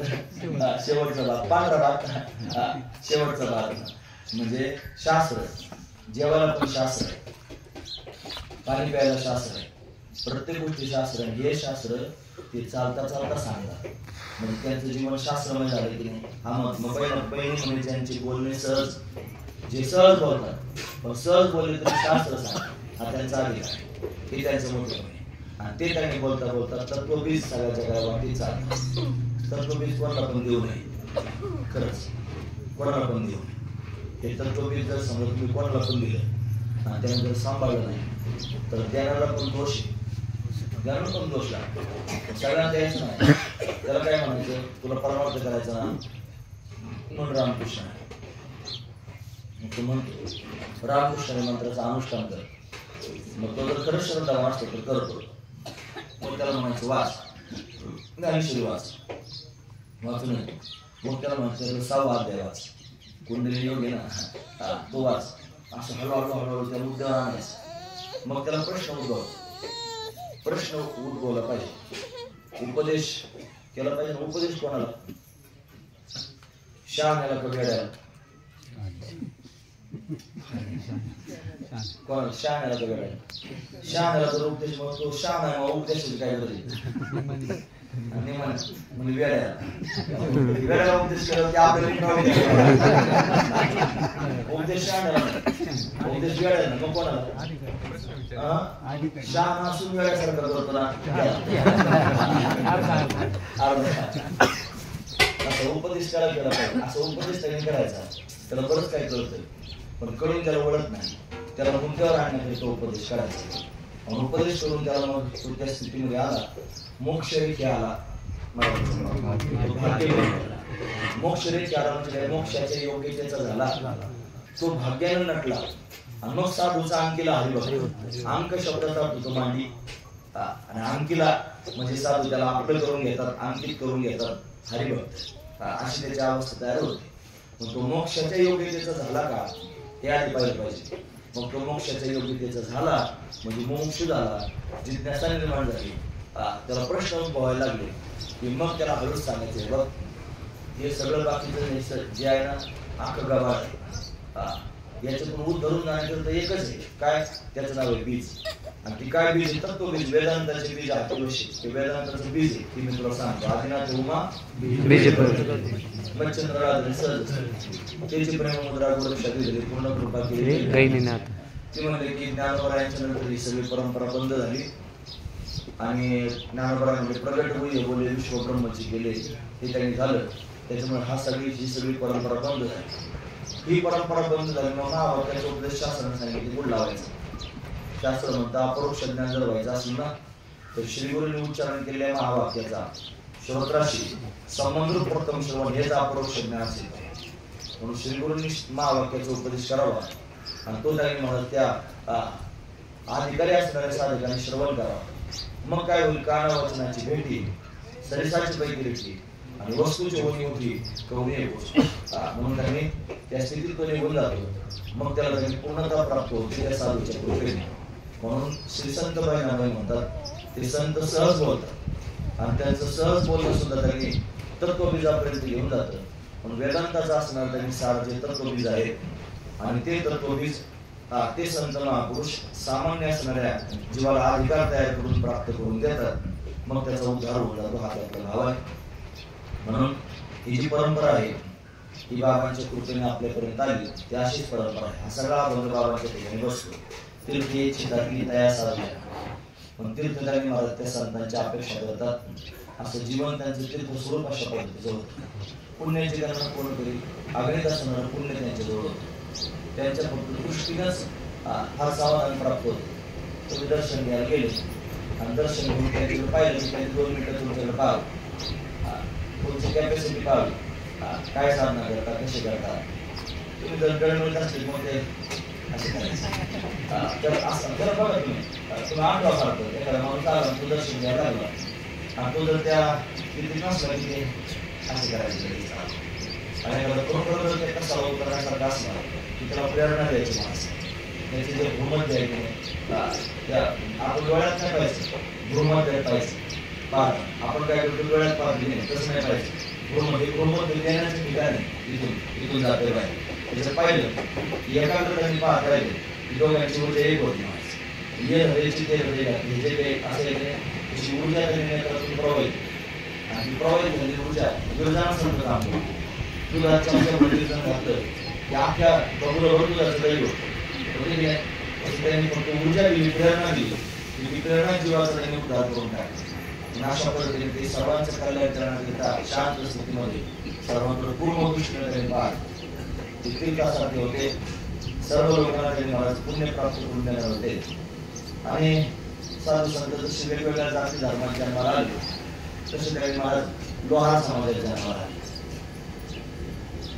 शेवटचा भात, पांढरा भात, शेवटचा भात. म्हणजे शास्त्र. जेवायला पण शास्त्र आहे, पाणी प्यायला शास्त्र आहे, प्रत्येक गोष्टी शास्त्र आहे. हे शास्त्र ते चालता चालता सांगतात. म्हणजे त्यांचं जीवन शास्त्रमय झालं की नाही. हा मग पहिली म्हणजे त्यांचे बोलणे सहज, जे सहज बोलतात मग सहज बोलले तरी शास्त्र सांगतात. हा त्यांचा अधिकार, हे त्यांचं मोठं आहे. आणि ते त्यांनी बोलता बोलता तत्वबीज सगळ्या जगाला वाटते चालतात. तत्वबीज कोणाला पण देऊ नये, खरंच कोणाला पण देऊ नये. हे तत्वबीज जर समजा तुम्ही कोणाला पण दिलं आणि त्याने जर सांभाळलं नाही तर ज्ञानाला पण दोष आहे, ज्ञानाला पण दोष लागतो. सगळ्यांना द्यायचं नाही. त्याला काय म्हणायचं, तुला परमार्थ करायचा ना म्हणून रामकृष्ण आहे. तू म्हणतो रामकृष्ण मंत्राचं अनुष्ठान कर. मग तो जर खरंच श्रद्धावान असतो तर करतो. मग त्याला म्हणायचं वाच, ज्ञानेश्वरी वाच, वाचू नये. मग त्याला म्हणायचं 6वा अध्याय वाच, कुंडली योग आहे ना तो वाच. असं हळूहळू हळूहळू त्या मुद्द्यावर आणायचं. मग त्याला प्रश्न उद्भवला पाहिजे, उपदेश केला पाहिजे. उपदेश कोणाला? शहाण्याला का वेड्याला? कोणाला? शहाण्याला का वेड्याला? शहाण्याला जर उपदेश म्हणतो शहाणा आहे, उपदेश काय बरे म्हणजे वेड्याला उपदेश केला की आपल्याला उपदेश शहाण्याला, उपदेश वेड्याला. मग कोणाला? शहाणा असून वेड्यासारखा करतो ना. असं उपदेश करायला गेला पाहिजे. असं उपदेश त्याने करायचा. त्याला बरंच काय कळतंय पण कळून त्याला ओळख नाही. त्याला मुद्द्यावर आणण्याकरिता उपदेश करायचा. उपदेश करून त्याला मग तो त्या स्थितीमध्ये आला, मोक्ष रेखी आला. मोक्ष रेखी आला म्हणजे काय? मोक्षाच्या योग्यतेचा झाला, तो भाग्याने नटला. आणि मग साधूचा अंकीला हरिभक्त. अंक शब्दाचा अर्थ तो मांडी आणि अंकीला म्हणजे साधू त्याला आपलं करून घेतात, अंकित करून घेतात, हरिभक्त अशी त्याची अवस्था तयार होते. मग तो मोक्षाच्या योग्यतेचा झाला का हे आधी पाहिलं पाहिजे. मग तो मोक्षाच्या योग्यतेचा झाला म्हणजे मोक्ष झाला, जिज्ञासा निर्माण झाली, त्याला प्रश्न उद्भवायला लागले की मग त्याला हळूच सांगायचे बघ हे सगळं बाकीचं जे आहे ना अख्खं गबाळ आहे. याच्यातून ऊत धरून जाण्याकरिता एकच आहे, काय? त्याचं नाव आहे बीज. आणि ती काय बीज आहे? तत्वबीज, वेदांताचे बीज आहे. ते वेदांताचं बीज आहे, ती मी तुला सांगतो. आदिनाथ उमा मच्छंद्र सहज त्याची प्रेममुद्रा गोरक्षात दिली, पूर्ण कृपा केली. ती म्हणले की ज्ञानोबरायांच्या नंतर ही सगळी परंपरा बंद झाली आणि ज्ञानोबरा म्हणजे प्रगट होई बोले विश्व ब्रह्मची केले हे त्यांनी झालं. त्याच्यामुळे ही सगळी परंपरा बंद झाली. ही परंपरा बंद झाली. मग महावाक्याचा उपदेश शास्त्राने सांगितले गुढ लावायचा. शास्त्र म्हणतं अपरोक्ष ज्ञान जर व्हायचं असेल ना तर श्रीगुरूंनी उच्चारण केलेल्या महावाक्याचा श्रोत्राशी संबंध प्रथम श्रवण हेच अपरोक्ष ज्ञान असेल. म्हणून श्रीगुरूंनी महावाक्याचा उपदेश करावा आणि तो त्यांनी म्हणत त्या अधिकारी असणाऱ्या साधकांनी श्रवण करावा. मग काय होईल? काना वचनाची भेटी सरिसाची पैकी रेटी आणि वस्तूची होणी होती कवणी म्हणून त्यांनी त्या स्थितीत तो निघून जातो. मग त्याला त्यांनी पूर्णता प्राप्त होते त्या साधूच्या कृपेने. म्हणून श्री संत बाईनाबाई म्हणतात ते संत सहज बोलतात आणि त्यांचं सहज बोलणं सुद्धा त्यांनी तत्वबीजापर्यंत घेऊन जातं. पण वेदांताचा असणार त्यांनी सार जे तत्वबीज आहे आणि ते तत्वबीज ते संत महापुरुष सामान्य असणाऱ्या जीवाला अधिकार तयार करून प्राप्त करून देतात. मग त्याचा उद्धार होऊन जातो. हा त्यातला भाव आहे. म्हणून ही जी परंपरा आहे ही बाबांच्या कृपेने आपल्यापर्यंत आली. ती अशीच परंपरा आहे. हा सगळा बंद बाबांच्या ठिकाणी बसतो. तीर्थ याची दाखली तयार साधली. पण तीर्थधारी महाराज त्या संतांच्या अपेक्षा करतात असं जीवन त्यांचं तीर्थ स्वरूप अशा पद्धतीचं होतं. पुण्याची गणना कोण करी अगणित असणारं पुण्य त्यांच्याजवळ होतं. त्यांच्या फक्त दृष्टीनंच फार समाधान प्राप्त होतं. तुम्ही दर्शन घ्यायला गेले आणि दर्शन घेऊन त्यांच्याकडे पाहिलं की त्यांनी 2 मिनिटं तुमच्याकडे पाहावं. तुमची कॅपॅसिटी पाहावी. काय साधना करता कसे करता. तुम्ही जर डळमळत असले मग ते असे करायचं. तर असं जर बघा तुम्ही आठवा काढतो एखादा माणूस आला तो दर्शन घ्यायला लागला आणि तो जर त्या स्थितीत नसला की ते असे करायचे. आणि एखादा खरोखर जर ते कसा करण्यासारखा असला की त्याला प्रेरणा द्यायची माणसं. त्याची जर भ्रूमत द्यायची नाही आपण डोळ्यात नाही पाहिजे. भ्रूमत द्यायला पाहिजे. आपण काय करतो डोळ्यात पाहतो नाही तसं नाही पाहिजे. भ्रूमत देण्याचं ठिकाण इथून जाते पाहिजे. त्याचं पाहिलं की एकाग्रताने पाहत राहिले की दोघांची ऊर्जा एक होती. ये हृदयाची ते हृदय घातली जे काही असेल त्याची ऊर्जा त्यांनी नेत्रातून प्रवाहित आणि प्रवाहित झाली ऊर्जा दुर्जानासारखं काम करतो. दुधाच्या बळीचं घातलं की अख्ख्या बघूला दुधाचं दैव त्यांनी फक्त ऊर्जा दिली प्रेरणा दिली. ती प्रेरणा जीवाचा त्यांनी उद्धार करून टाकली. अशा पद्धतीने ते सर्वांचं कल्याण करण्याकरिता शांत स्थितीमध्ये सर्वांकडे पूर्ण दृष्टीने पाहत तीर्थासारखे होते. सर्व लोकांना त्यांनी महाराज पुण्य प्राप्त करून देणार होते. आणि साधू संत जसे वेगवेगळ्या जाती धर्मांच्या जन्माला आले तसे त्यांनी महाराज लोहार समाजाच्या जन्माला आले.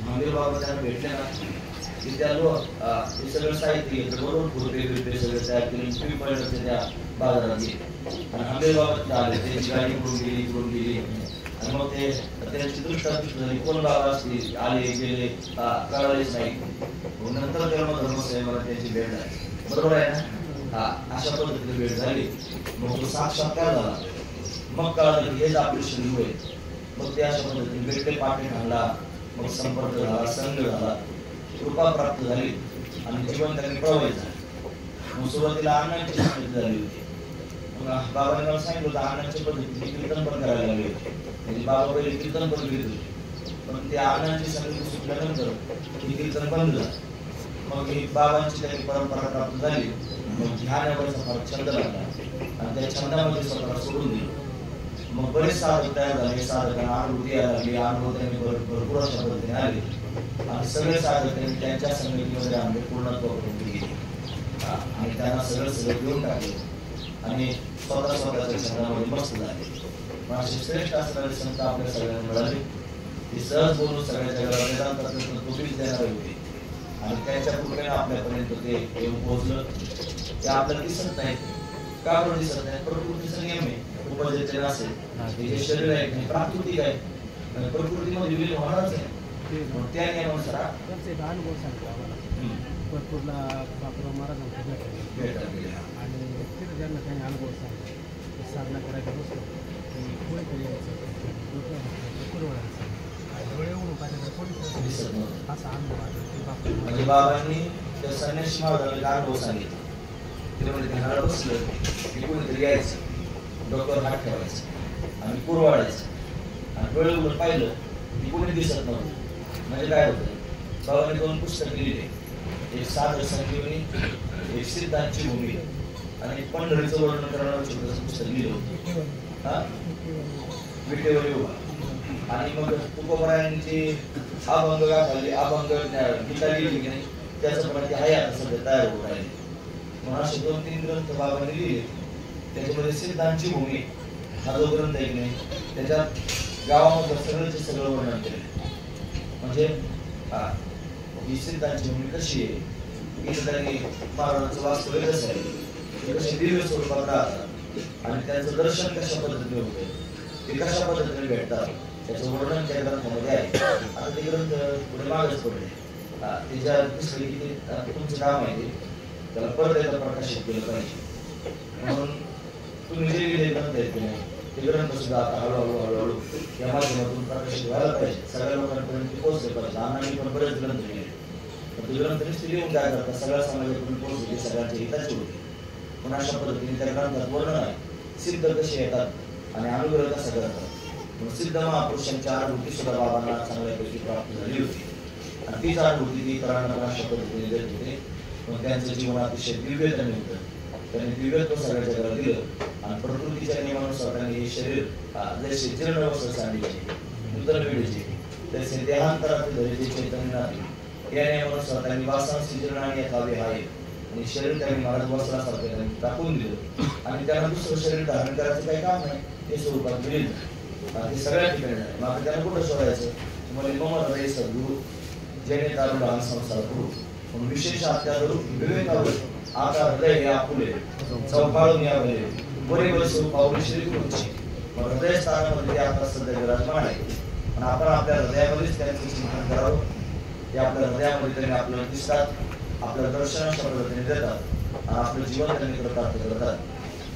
मंदिर बाबा त्यांना भेटले ना की त्या हे सगळं साहित्य घेतलं बरोबर खुर्पे बिरपे सगळे तयार केले. तुम्ही पडलं त्या बाजारात गेले आणि हंबीर बाबा आले. त्यांची गाडी इकडून गेली आणि मग ते त्यांची दृष्टा झाली. कोण बाबा असतील आले गेले कळलेच नाही. नंतर धर्मसेवेला त्यांची भेट झाली. बरोबर आहे ना. अशा पद्धतीने भेट झाली. मग तो साक्षात्कार झाला. मग कळलं की हेच आपले श्री होय. मग ते अशा पद्धतीने भेटले पाठी घालला. मग संपर्क झाला संघ झाला कृपा प्राप्त झाली आणि जीवन त्यांनी प्रवाहित झालं. मग सुरुवातीला अण्णांची संस्कृती झाली होती. मग बाबांनी मला सांगितलं होतं अण्णांच्या पद्धतीने कीर्तन पण करायला लागले होते. म्हणजे बाबा पहिले कीर्तन पण घेत होते. पण त्या अण्णांची संस्कृती सुटल्यानंतर ही कीर्तन बंद झालं. मग ही बाबांची त्यांनी परंपरा प्राप्त झाली. मग ध्यानावरचा फार छंद लागला आणि त्या छंदामध्ये स्वतःला सोडून दिलं. मग बरेच साधक तयार झाले. साधकांना अनुभूती यायला लागली. अनुभव त्यांनी भरपूर अशा पद्धतीने आले आणि सगळे साधक त्यांनी त्यांच्या संगतीमध्ये आम्ही पूर्णत्व करून गेले आणि त्यांना सगळं घेऊन टाकले आणि स्वतःच्या छंदामध्ये मस्त झाले. असे श्रेष्ठ असणारे संत आपल्या सगळ्यांना मिळाले. ते सहज बोलून सगळ्या जगाला वेदांताचं तत्वबीज देणारे होते आणि त्यांच्या कृपेने आपल्यापर्यंत ते येऊन पोहोचलं. ते आपल्याला दिसत नाही. का बरं दिसत नाही? प्रकृतीचा नियम आहे. उपजेचे असेल हे जे शरीर आहे हे प्राकृतिक आहे. प्रकृतीमध्ये विलीन होणारच आहे. त्या नियमानुसार
अनुभव सांगतो आम्हाला. भरपूरला बापूराव महाराजांना भेटायला गेले आणि तिथे ज्यांना काही अनुभव सांगतो साधना करायला बसलो की कोणीतरी यायचं कुरवडायचं डोळे उडून पाहिजे कोणी
दिसत नव्हतं.
असा अनुभव आहे.
म्हणजे बाबांनी त्या संन्यासी महाराजांना अनुभव सांगितला. ते म्हणजे घराला बसलं की कोणीतरी यायचं डोक्यावर हात ठेवायचं आणि कुरवाडायचं आणि डोळे उघडून पाहिलं की कोणी दिसत नव्हतं. म्हणजे काय होतं? बाबांनी 2 पुस्तकं लिहिले. एक साधक संजीवनी एक सिद्धांची भूमी आणि पंढरीचं वर्णन करणारं छोटंसं पुस्तक लिहिलं होतं. विटेवर उभा. आणि मग तुकोबरायांची अभंग गाठाले, अभंग गीता लिहिली की नाही, त्याचं पण ते आहे आता सध्या तयार होत राहिले. म्हणून असे 2-3 ग्रंथ बाबांनी लिहिले. त्याच्यामध्ये सिद्धांची भूमी हा जो ग्रंथ आहे की नाही, त्याच्यात गावामध्ये सगळंचे सगळं वर्णन केलं. म्हणजे ही सिद्धांची भूमी कशी आहे, इथं त्यांनी महाराजांचं वास्तव्य कसं आहे, ते कसे दिव्य स्वरूपात राहतात आणि त्यांचं दर्शन कशा पद्धतीने होतं, ते कशा पद्धतीने भेटतात, त्याचं वर्णन त्या ग्रंथामध्ये आहे. आता ते ग्रंथ पुढे मागच पडले. त्याच्या दिसले की ते तुमचं काम आहे, त्याला परत एकदा प्रकाशित केलं पाहिजे. म्हणून तुम्ही जे लिहिले ग्रंथ आहेत की नाही, ते ग्रंथ सुद्धा आता हळूहळू या माध्यमातून प्रकाशित व्हायला पाहिजे, सगळ्या लोकांपर्यंत पोहोचले पाहिजे. अण्णांनी पण बरेच ग्रंथ लिहिले, पण ते ग्रंथ नुसते लिहून काय करतात, सगळ्या समाजापर्यंत पोहोचले, सगळ्यांच्या हिताचे होते. पण अशा पद्धतीने त्या ग्रंथात वर्णन आहे, सिद्ध कसे येतात आणि अनुग्रह कसा करतात. सिद्ध महापुरुषांच्या अनुभूती सुद्धा बाबांना चांगल्यापैकी प्राप्त झाली होती आणि तीच अनुभूती ती इतरांना अशा पद्धतीने देत होते. पण त्यांचं जीवन अतिशय दिव्यतेने होतं. त्यांनी दिव्यत्व सगळ्या जगाला दिलं आणि प्रकृतीच्या नियमानुसार त्यांनी हे शरीर जसे जीर्ण वस्त्र सांडीचे, नूतन पिढीचे, तसे देहांतरात धरीचे चैतन्य या नियमानुसार त्यांनी वासांशी जीर्ण आणि यथावे आहे आणि शरीर त्यांनी महाराज वस्त्रासारखे त्यांनी टाकून दिलं आणि त्यांना दुसरं शरीर धारण करायचं काही काम नाही, ते स्वरूपात मिळेल. ते सगळ्या ठिकाणी आहे. मग त्यांना कुठं शोधायचं, म्हणजे मम हृदय सद्गुरु जेणे तारू लहान संसार गुरु म्हणून विशेष अत्यादरू विवेकावर आता हृदय हे आपुले चौपाळून या भले बरे बसू पावले श्री गुरुची. मग हृदय स्थानामध्ये ते आता सध्या विराजमान आहे. पण आपण आपल्या हृदयामध्येच त्यांचं चिंतन करावं. ते आपल्या हृदयामध्ये त्यांनी आपल्याला दिसतात, आपल्या दर्शनाच्या पद्धतीने देतात आणि आपलं जीवन त्यांनी कृतार्थ करतात.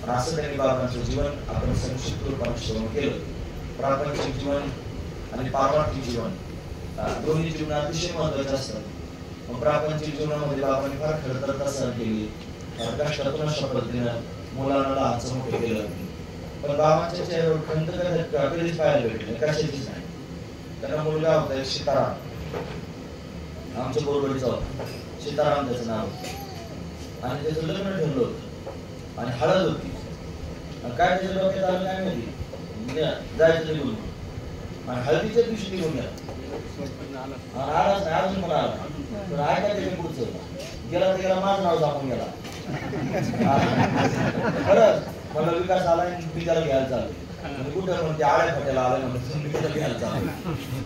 आणि असं त्यांनी बाबांचं जीवन आपण संक्षिप्त रूपाने श्रवण केलं. प्रापंचिक जीवन आणि पारमार्थिक जीवन दोन्ही जीवन अतिशय महत्वाचे असतात. मग प्रापंचिक जीवनामध्ये बाबांनी फार खडतरता सहन केली, कष्टातून अशा पद्धतीनं मुलांना लहानचं मोठे केलं. पण बाबांच्या चेहऱ्यावर खंत कधीच पाहायला भेटले कशाचीच नाही. त्यांना मुलगा होता एक सीताराम, आमच्या बोरगडीचा होता सीताराम त्याचं नाव होतं आणि त्याचं लग्न ठरलं होतं आणि हळद होती. काय त्याच्या डोक्यात आलं काय माहिती, जायचं निघून आणि हळदीच्या दिवशी निघून गेला. आलाच नाही, अजून पण आला पण ऐका त्याच्या पुढचं गेला तर गेला, माझं नाव दाखवून गेला. खरंच मला विकास आलाय, मी त्याला घ्यायला चालू कुठं म्हणते आळ्या फाट्याला आलाय म्हणून मी त्याला घ्यायला चालू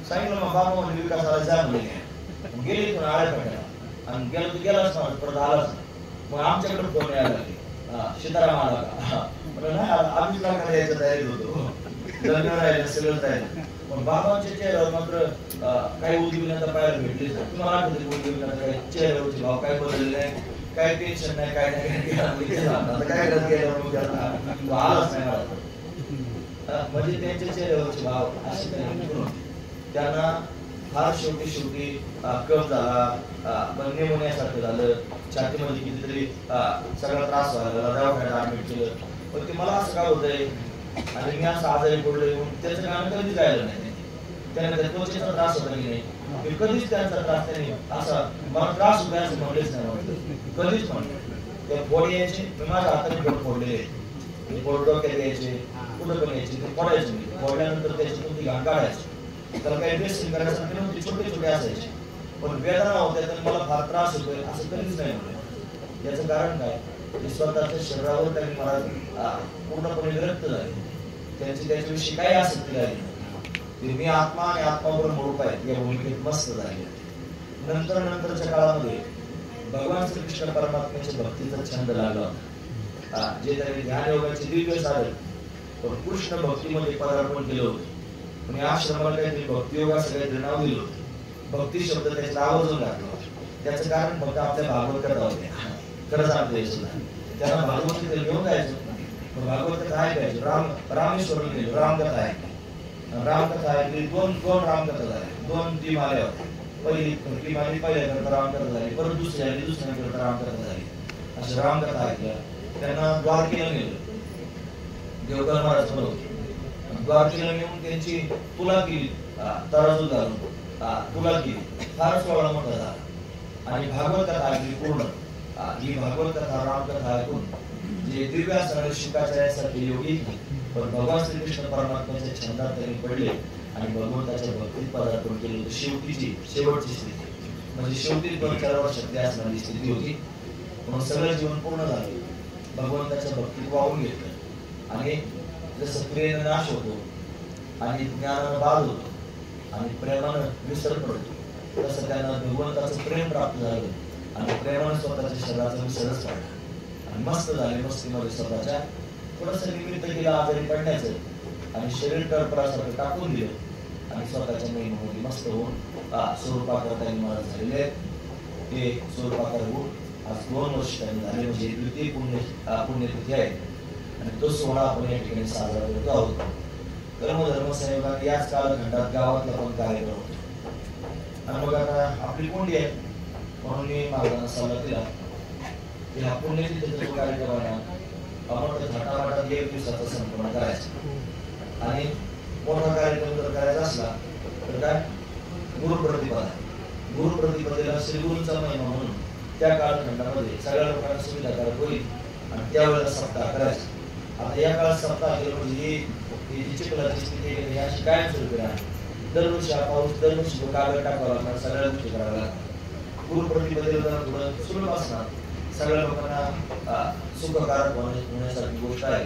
सांगितलं. मग बाबा म्हणजे विकास आला जा म्हणजे गेले पण आळ्या फाट्याला आणि गेला तर गेलाच ना, परत आलाच नाही. मग आमच्याकडे फोन यायला लागले, सीताराम आला का, नाही आम्हीच लागणार यायच्या तयारीत होतो, लग्न राहिलं सगळं राहिलं. पण बाबांच्या चेहऱ्यावर मात्र काही उद्विग्नता पाहायला भेटली. तुम्हाला आठवते उद्विग्नता काय, चेहऱ्यावरचे भाव काय बदलले नाही, काय टेन्शन नाही, काय नाही, आता काय करत गेलं आलाच नाही मला. म्हणजे त्यांच्या चेहऱ्यावरचे भाव असे काही त्यांना फार शेवटी कफ झाला, निमोनियासारखं झालं, छातीमध्ये कितीतरी सगळा त्रास व्हायला, दवाखान्यात ऍडमिट केलं. पण ते मला असं काय होतंय आणि मी असं आजारी पडलोय त्याचं कारण कधीच राहिलं नाही. त्यांना त्या त्वचेचा त्रास होता की नाही, कधीच त्यांचा त्रास त्यांनी असा मला त्रास होता असं म्हणलेच नाही, कधीच म्हणलं. त्या फोड यायचे, मी माझ्या हाताने फोड फोडलेले, फोड डोक्यात यायचे, कुठं पण यायचे, ते फोडायचं मी. फोडल्यानंतर त्याच्यातून ती घाण काढायची, त्याला काही ड्रेसिंग करायचं नव्हते, छोटे छोटे असायचे. पण वेदना होत्या तर मला फार त्रास होतोय असं कधीच नाही म्हणलं. याचं कारण काय, स्वतःच्या शरीरावर त्यांनी मला पूर्णपणे विरक्त झाले. त्याच्याविषयी काही आसक्ती राहिली. मी आत्मा आणि आत्माबरोबर रूप आहे या भूमिकेत मस्त झाले. नंतरच्या काळामध्ये भगवान श्रीकृष्ण परमात्म्याच्या भक्तीचा छंद लागला होता, जे त्यांनी ध्यान योगाचे दिव्य साधन कृष्ण भक्तीमध्ये पदार्पण केलं होतं. पण या आश्रमाला काहीतरी भक्तियोगाचं काहीतरी नाव दिलं होतं. भक्ती शब्द त्याच्यात आवर्जून घातला होता. त्याचं कारण फक्त आपल्या भागवत कथा होत्या. खरंच आपल्या त्यांना भागवत घेऊन जायचं, भागवत कथा ऐकायची. रामेश्वरला गेलो, रामकथा ऐकली. रामकथा ऐकली, दोन रामकथा झाल्या, 2 टीम आल्या होत्या. पहिली टीम आली, पहिल्याकरता रामकथा झाली, परत दुसरी आली, दुसऱ्याकरता रामकथा झाली. अशा रामकथा ऐकल्या. त्यांना द्वारकेला नेलं, देवकर महाराज होते. द्वारकेला नेऊन त्यांची तुला केली, तराजू घालून तुला केली. फारच सोहळा मोठा झाला आणि भागवत कथा ऐकली पूर्ण. ही भागवत कथा रामकथा ऐकून जे दिव्य असणारे शुकाचार्यासारखे योगी पण भगवान श्रीकृष्ण परमात्म्याच्या छंदात त्यांनी पडले आणि भगवंताच्या भक्तीत पदार्पण केलं होतं. शेवटची स्थिती म्हणजे शेवटी 2-4 वर्षातली असणारी स्थिती होती. म्हणून सगळं जीवन पूर्ण झालं, भगवंताच्या भक्तीत वाहून घेतलं. आणि जसं क्रियेनं नाश होतो आणि ज्ञानानं बाध होतो आणि प्रेमानं विसर पडतो, तसं त्यांना भगवंताचं प्रेम प्राप्त झालं आणि प्रेमानं स्वतःच्या शरीराचा विसरच पडला आणि मस्त झाले. मस्तीमध्ये स्वतःच्या थोडंसं निमित्त केलं आजारी पडण्याचं आणि शरीर टळपडासारखं टाकून दिलं आणि स्वतःच्या महिन्यामध्ये मस्त होऊन स्वरूपाकार त्यांनी महाराज झालेले. ते स्वरूपाकार होऊन आज 2 वर्ष त्यांनी झाले, म्हणजे द्वितीय पुण्यतिथी आहे आणि तो सोहळा आपण या ठिकाणी साजरा करत आहोत. कर्मधर्म संयोगाने याच कालखंडात गावातला पण कार्यक्रम होतो आणि मग आता आपली कोंडी आहे म्हणून मी महाराजांना सल्ला दिला की हा पुण्यतिथीचा जो कार्यक्रम आहे अमृत थाटामाटात 1 दिवसाचा संपूर्ण करायचा आणि मोठा कार्यक्रम जर करायचा असला तर काय गुरुप्रतिपदा. गुरुप्रतिपदेला श्रीगुरूंचा महिमा म्हणून त्या कालखंडामध्ये सगळ्या लोकांना सुविधाकारक होईल आणि त्यावेळेला सप्ताह करायचा. आता या काळात सप्ताह केलं म्हणजे ही चिखलाची स्थिती आहे अशी कायम सुरू करा. दरवर्षी हा पाऊस, दरवर्षी कागद टाकावा लागणार, सगळ्या गोष्टी कराव्या लागणार. गुरुप्रतिपदेला थोडं सुलभ असणार, सगळ्या लोकांना सुखकारक होण्यासारखी गोष्ट आहे.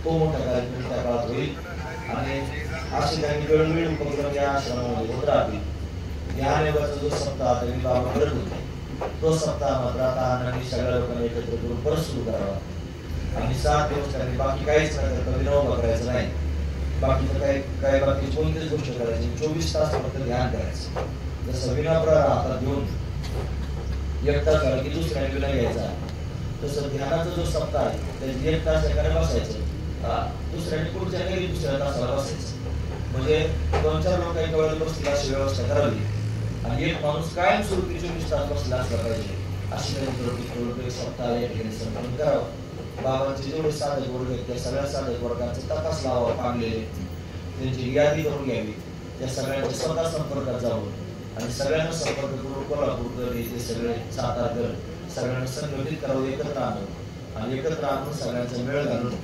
तो मोठा कार्यक्रम त्या काळात होईल आणि असे काही वेळोवेळी उपक्रम या आश्रमामध्ये होत राहतील. ज्ञानयोगाचा जो सप्ताह त्यांनी बाबा करत होते तो सप्ताह मात्र आता अण्णांनी सगळ्या लोकांना एकत्र करून परत सुरू करावा आणि 7 दिवस त्यांनी बाकी काहीच न करता विनोबा करायचं नाही. बाकीचं काय बाकी कोणतीच गोष्ट करायची, 24 तास फक्त ध्यान करायचं. जसं विनाप्रा हातात घेऊन एक तास झाला की दुसऱ्या विना घ्यायचा, तसं ध्यानाचा जो सप्ताह आहे त्याची 1 तास एकाने बसायचं, दुसऱ्याने पुढच्या काही दुसऱ्या तासाला बसायचं. म्हणजे 2-4 लोक एका वेळेला बसतील अशी व्यवस्था करावी आणि एक माणूस कायम स्वरूपी 24 तास बसला असला पाहिजे अशी काही सप्ताह या ठिकाणी संपन्न करावं. बाबांचे जेवढे साधक वर्ग आहेत त्या सगळ्या साधक वर्गांचा तपास लावावा, पाडलेले त्यांची यादी करून घ्यावी, त्या सगळ्यांच्या स्वतः संपर्कात जावं आणि सगळ्यांना संपर्क करून कोल्हापूरकर येथे सगळे सातारकर सगळ्यांना संघटित करावं, एकत्र आणून आणि एकत्र आणून सगळ्यांचा मेळ घालून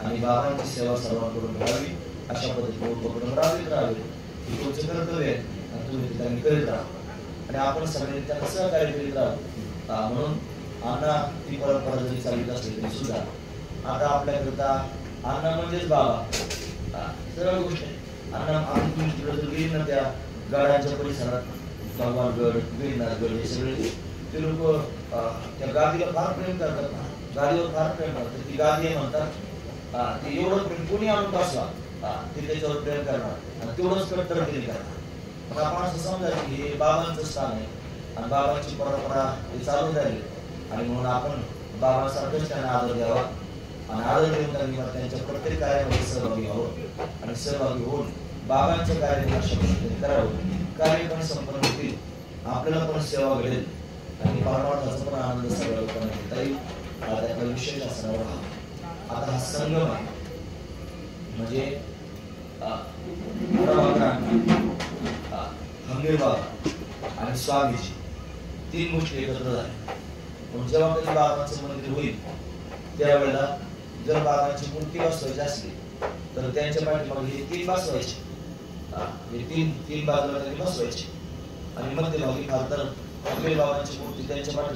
आणि बाबांची सेवा सर्वांकडून घ्यावी. अशा पद्धतीने उपक्रम राबवित राहावे. ही तुमचं कर्तव्य आहे आणि तुम्ही ते त्यांनी करीत राहा आणि आपण सगळ्यांनी त्यांना सहकार्य करीत राहा. म्हणून अण्णा ती परंपरा जरी चालत असली तरी सुद्धा आता आपल्याकरता अण्णा म्हणजेच बाबा, सर्व गोष्टी अण्णा. आपण तुम्ही तिकडे जर गेली ना त्या गडांच्या परिसरात, भगवानगड, गिरनारगड, हे सगळे ते लोक त्या गादीला फार प्रेम करतात ना, गादीवर फार प्रेम करतात. ती गादी आहे म्हणतात, ते एवढं प्रेम कोणी आणून बसला ते त्याच्यावर प्रेम करणार आणि तेवढंच कट्टरगिरी करणार. मग आपण असं समजायचं की हे बाबांचं स्थान आहे आणि बाबांची परंपरा हे चालू राहिली आणि म्हणून आपण बाबांसारखंच त्यांना आदर द्यावा आणि आदर देऊन त्यांच्या प्रत्येक कार्यामध्ये सहभागी व्हावं आणि सहभागी होऊन बाबांचं कार्य अशा पद्धतीने करावं. कार्य पण संपन्न होतील, आपल्याला पण सेवा घडेल आणि परमार्थाचा पण आनंद सगळ्या लोकांना घेता येईल. त्याचा विशेष असणार हा. आता हा संगम आहे म्हणजे हंबीर बाबा आणि स्वामीजी 3 गोष्टी एकत्र झाल्या. म्हणून जेव्हा कधी बाबांचं मंदिर होईल त्यावेळेला जर बाबांची मूर्ती बसवायची असली तर त्यांच्या पाठीमागे हे 3 बसवायचे, हे 3 बाजूला त्यांनी बसवायचे आणि मध्यभागी फार तर हंबीर बाबांची मूर्ती त्यांच्या पाठी